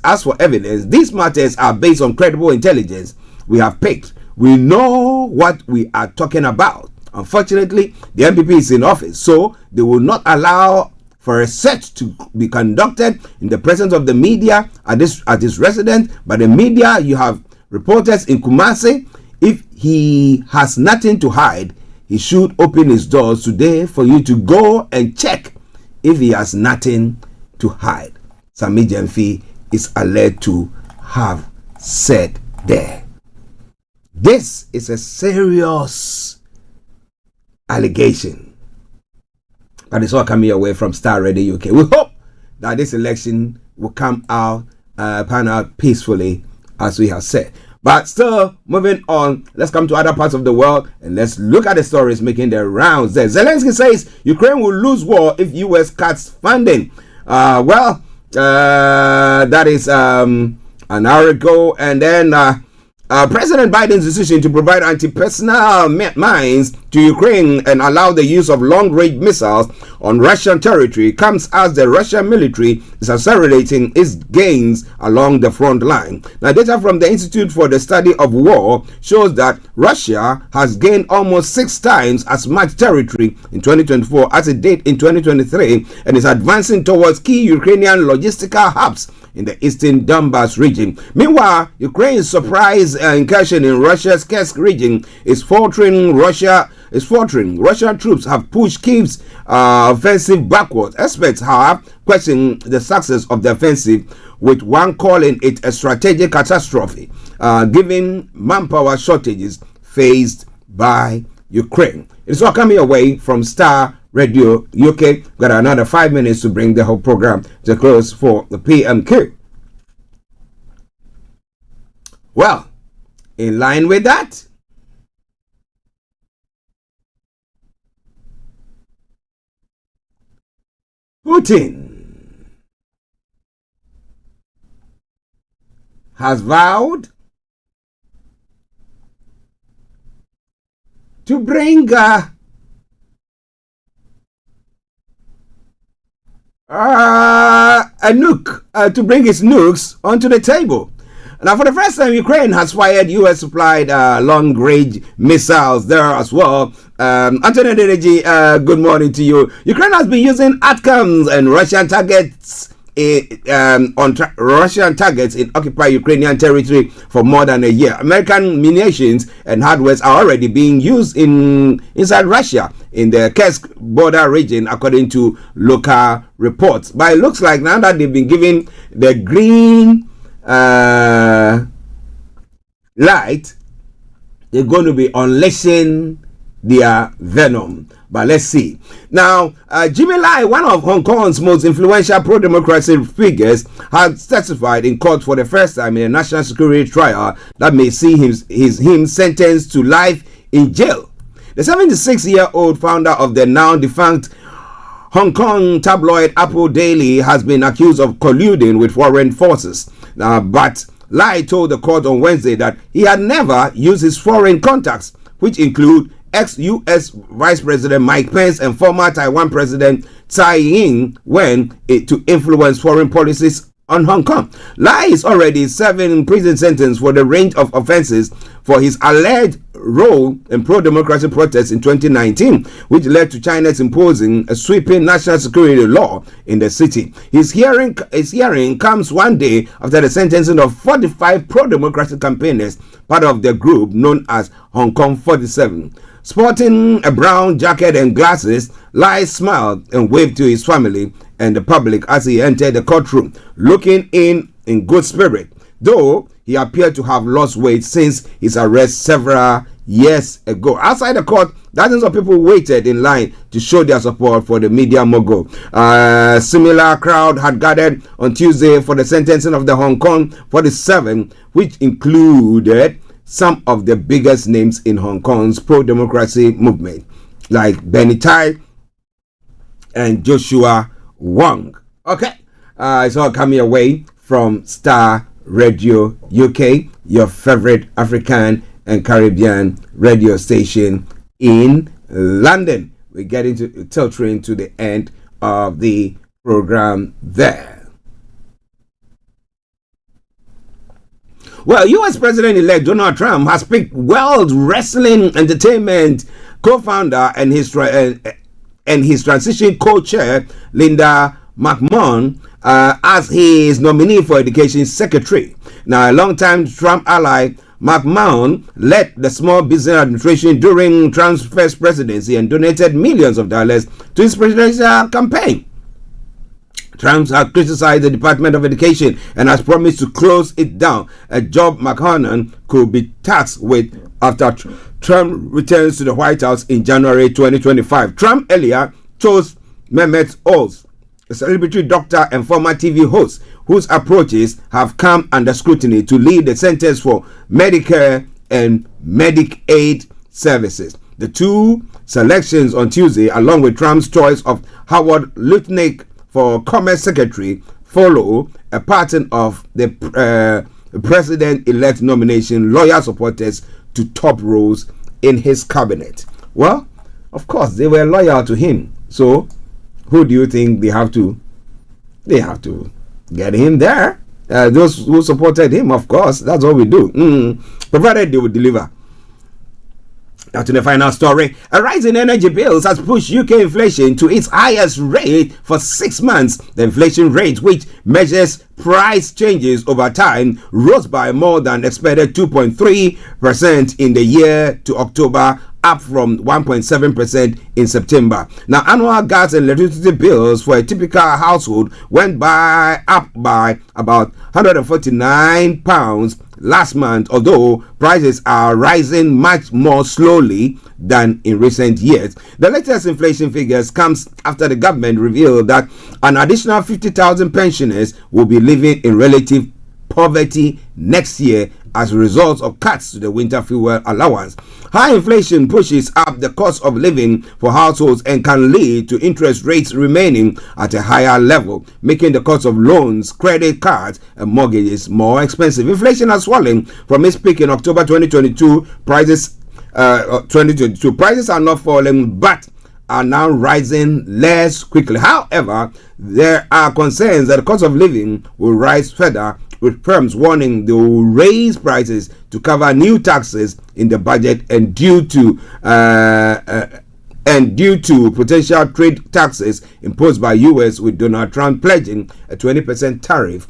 these matters are based on credible intelligence we have picked. We know what we are talking about. Unfortunately, the MPP is in office, so they will not allow for a search to be conducted in the presence of the media at his residence. But the media, you have reporters in Kumasi. If he has nothing to hide, he should open his doors today for you to go and check if he has nothing to hide. Sammy Jemfi is alleged to have said there. This is a serious allegation, but it's all coming away from Starr Radio UK. We hope that this election will pan out peacefully, as we have said. But still, moving on, let's come to other parts of the world and let's look at the stories making their rounds there. Zelensky says Ukraine will lose war if US cuts funding. That is an hour ago, and then President Biden's decision to provide anti-personnel mines to Ukraine and allow the use of long-range missiles on Russian territory comes as the Russian military is accelerating its gains along the front line. Now, data from the Institute for the Study of War shows that Russia has gained almost 6 times as much territory in 2024 as it did in 2023 and is advancing towards key Ukrainian logistical hubs in the eastern Donbas region. Meanwhile, Ukraine's surprise incursion in Russia's Kursk region is faltering. Russian troops have pushed Kyiv's offensive backwards. Experts have questioned the success of the offensive, with one calling it a strategic catastrophe, given manpower shortages faced by Ukraine. It's all coming away from Starr Radio UK. Got another 5 minutes to bring the whole program to close for the PMQ. Well, in line with that, Putin has vowed to bring a nuke, to bring its nukes onto the table. Now, for the first time, Ukraine has fired US-supplied long-range missiles there as well. Anthony Dedeji, good morning to you. Ukraine has been using ATACMS and Russian targets Russian targets in occupied Ukrainian territory for more than a year. American munitions and hardware are already being used inside Russia in the Kursk border region, according to local reports. But it looks like now that they've been given the green light, they're going to be unleashing their venom. But let's see. Now, Jimmy Lai, one of Hong Kong's most influential pro-democracy figures, has testified in court for the first time in a national security trial that may see him sentenced to life in jail. The 76-year-old founder of the now defunct Hong Kong tabloid Apple Daily has been accused of colluding with foreign forces. But Lai told the court on Wednesday that he had never used his foreign contacts, which include ex-U.S. Vice President Mike Pence and former Taiwan President Tsai Ing-wen to influence foreign policies on Hong Kong. Lai is already serving prison sentence for the range of offenses for his alleged role in pro-democracy protests in 2019, which led to China's imposing a sweeping national security law in the city. His hearing comes one day after the sentencing of 45 pro-democracy campaigners, part of the group known as Hong Kong 47. Sporting a brown jacket and glasses, Lai smiled and waved to his family and the public as he entered the courtroom, looking in good spirit, though he appeared to have lost weight since his arrest several years ago. Outside the court, dozens of people waited in line to show their support for the media mogul. A similar crowd had gathered on Tuesday for the sentencing of the Hong Kong 47, which included some of the biggest names in Hong Kong's pro-democracy movement, like Benny Tai and Joshua Wong. Okay, it's all coming away from Starr Radio UK, your favorite African and Caribbean radio station in London. We're getting to tilting to the end of the program there. Well, U.S. President-elect Donald Trump has picked World Wrestling Entertainment co-founder and his transition co-chair, Linda McMahon, as his nominee for Education Secretary. Now, a long-time Trump ally, McMahon led the Small Business Administration during Trump's first presidency and donated millions of dollars to his presidential campaign. Trump has criticized the Department of Education and has promised to close it down, a job McMahon could be tasked with after Trump returns to the White House in January 2025. Trump earlier chose Mehmet Oz, a celebrity doctor and former TV host, whose approaches have come under scrutiny to lead the Centers for Medicare and Medicaid Services. The two selections on Tuesday, along with Trump's choice of Howard Lutnick for Commerce Secretary, follow a pattern of the president-elect nomination loyal supporters to top roles in his cabinet. Well, of course, they were loyal to him. So, who do you think they have to? They have to get him there. Those who supported him, of course, that's what we do. Provided they will deliver. Now to the final story. A rise in energy bills has pushed UK inflation to its highest rate for 6 months. The inflation rate, which measures price changes over time, rose by more than expected 2.3% in the year to October, up from 1.7% in September. Now, annual gas and electricity bills for a typical household went up by about £149 last month, although prices are rising much more slowly than in recent years. The latest inflation figures comes after the government revealed that an additional 50,000 pensioners will be living in relative poverty next year as a result of cuts to the winter fuel allowance. High inflation pushes up the cost of living for households and can lead to interest rates remaining at a higher level, making the cost of loans, credit cards, and mortgages more expensive. Inflation has swollen from its peak in October 2022. Prices are not falling, but are now rising less quickly. However, there are concerns that the cost of living will rise further, with firms warning they will raise prices to cover new taxes in the budget and due to potential trade taxes imposed by US, with Donald Trump pledging a 20% tariff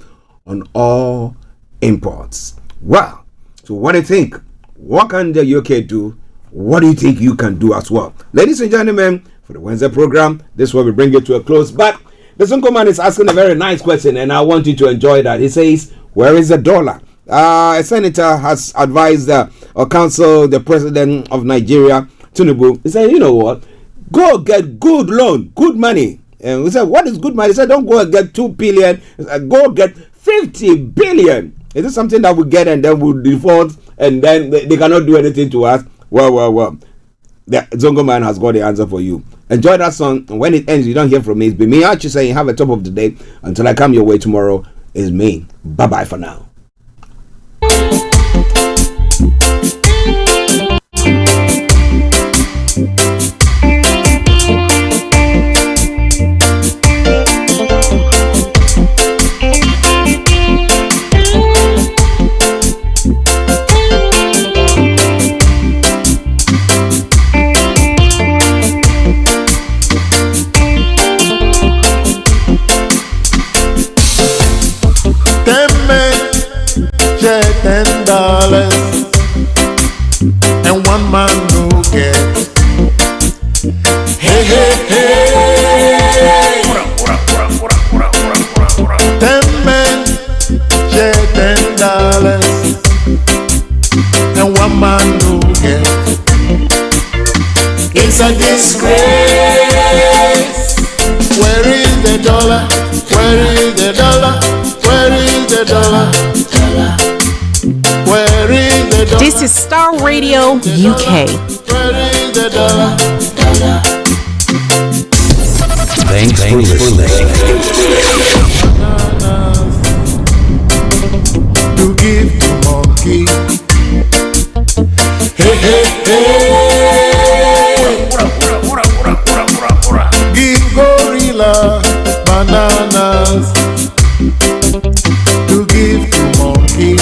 on all imports. Well, so what do you think? What can the UK do? What do you think you can do as well? Ladies and gentlemen, for the Wednesday program, this is where we bring it to a close. But the Sunko man is asking a very nice question, and I want you to enjoy that. He says, where is the dollar? A senator has advised or counseled the president of Nigeria, Tinubu. He said, you know what? Go get good loan, good money. And we said, what is good money? He said, don't go and get 2 billion. Go get 50 billion. Is this something that we get and then we'll default and then they cannot do anything to us? Well. The Zongo man has got the answer for you. Enjoy that song, and when it ends, you don't hear from me. It's been me, Archie, saying have a top of the day. Until I come your way tomorrow, is me. Bye-bye for now. $10 and one man no get. Hey, hey, hey. 10 men share $10 and one man no get. It's a disgrace. Where is the dollar? Where is the dollar? Where is the dollar? Where is the dollar? This is Starr Radio UK. Where is the dollar? Thanks for listening. To give to monkey. Hey, hey, hey. Give gorilla bananas. To give to monkey.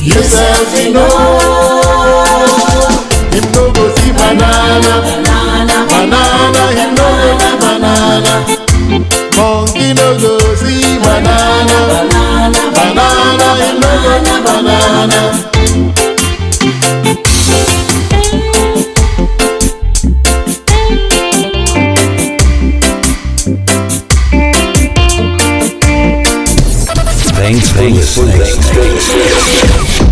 Yourself you know. Him no go see banana. Banana him no go see banana. Monkey no go see banana. Banana him no go see banana. Thanks for listening.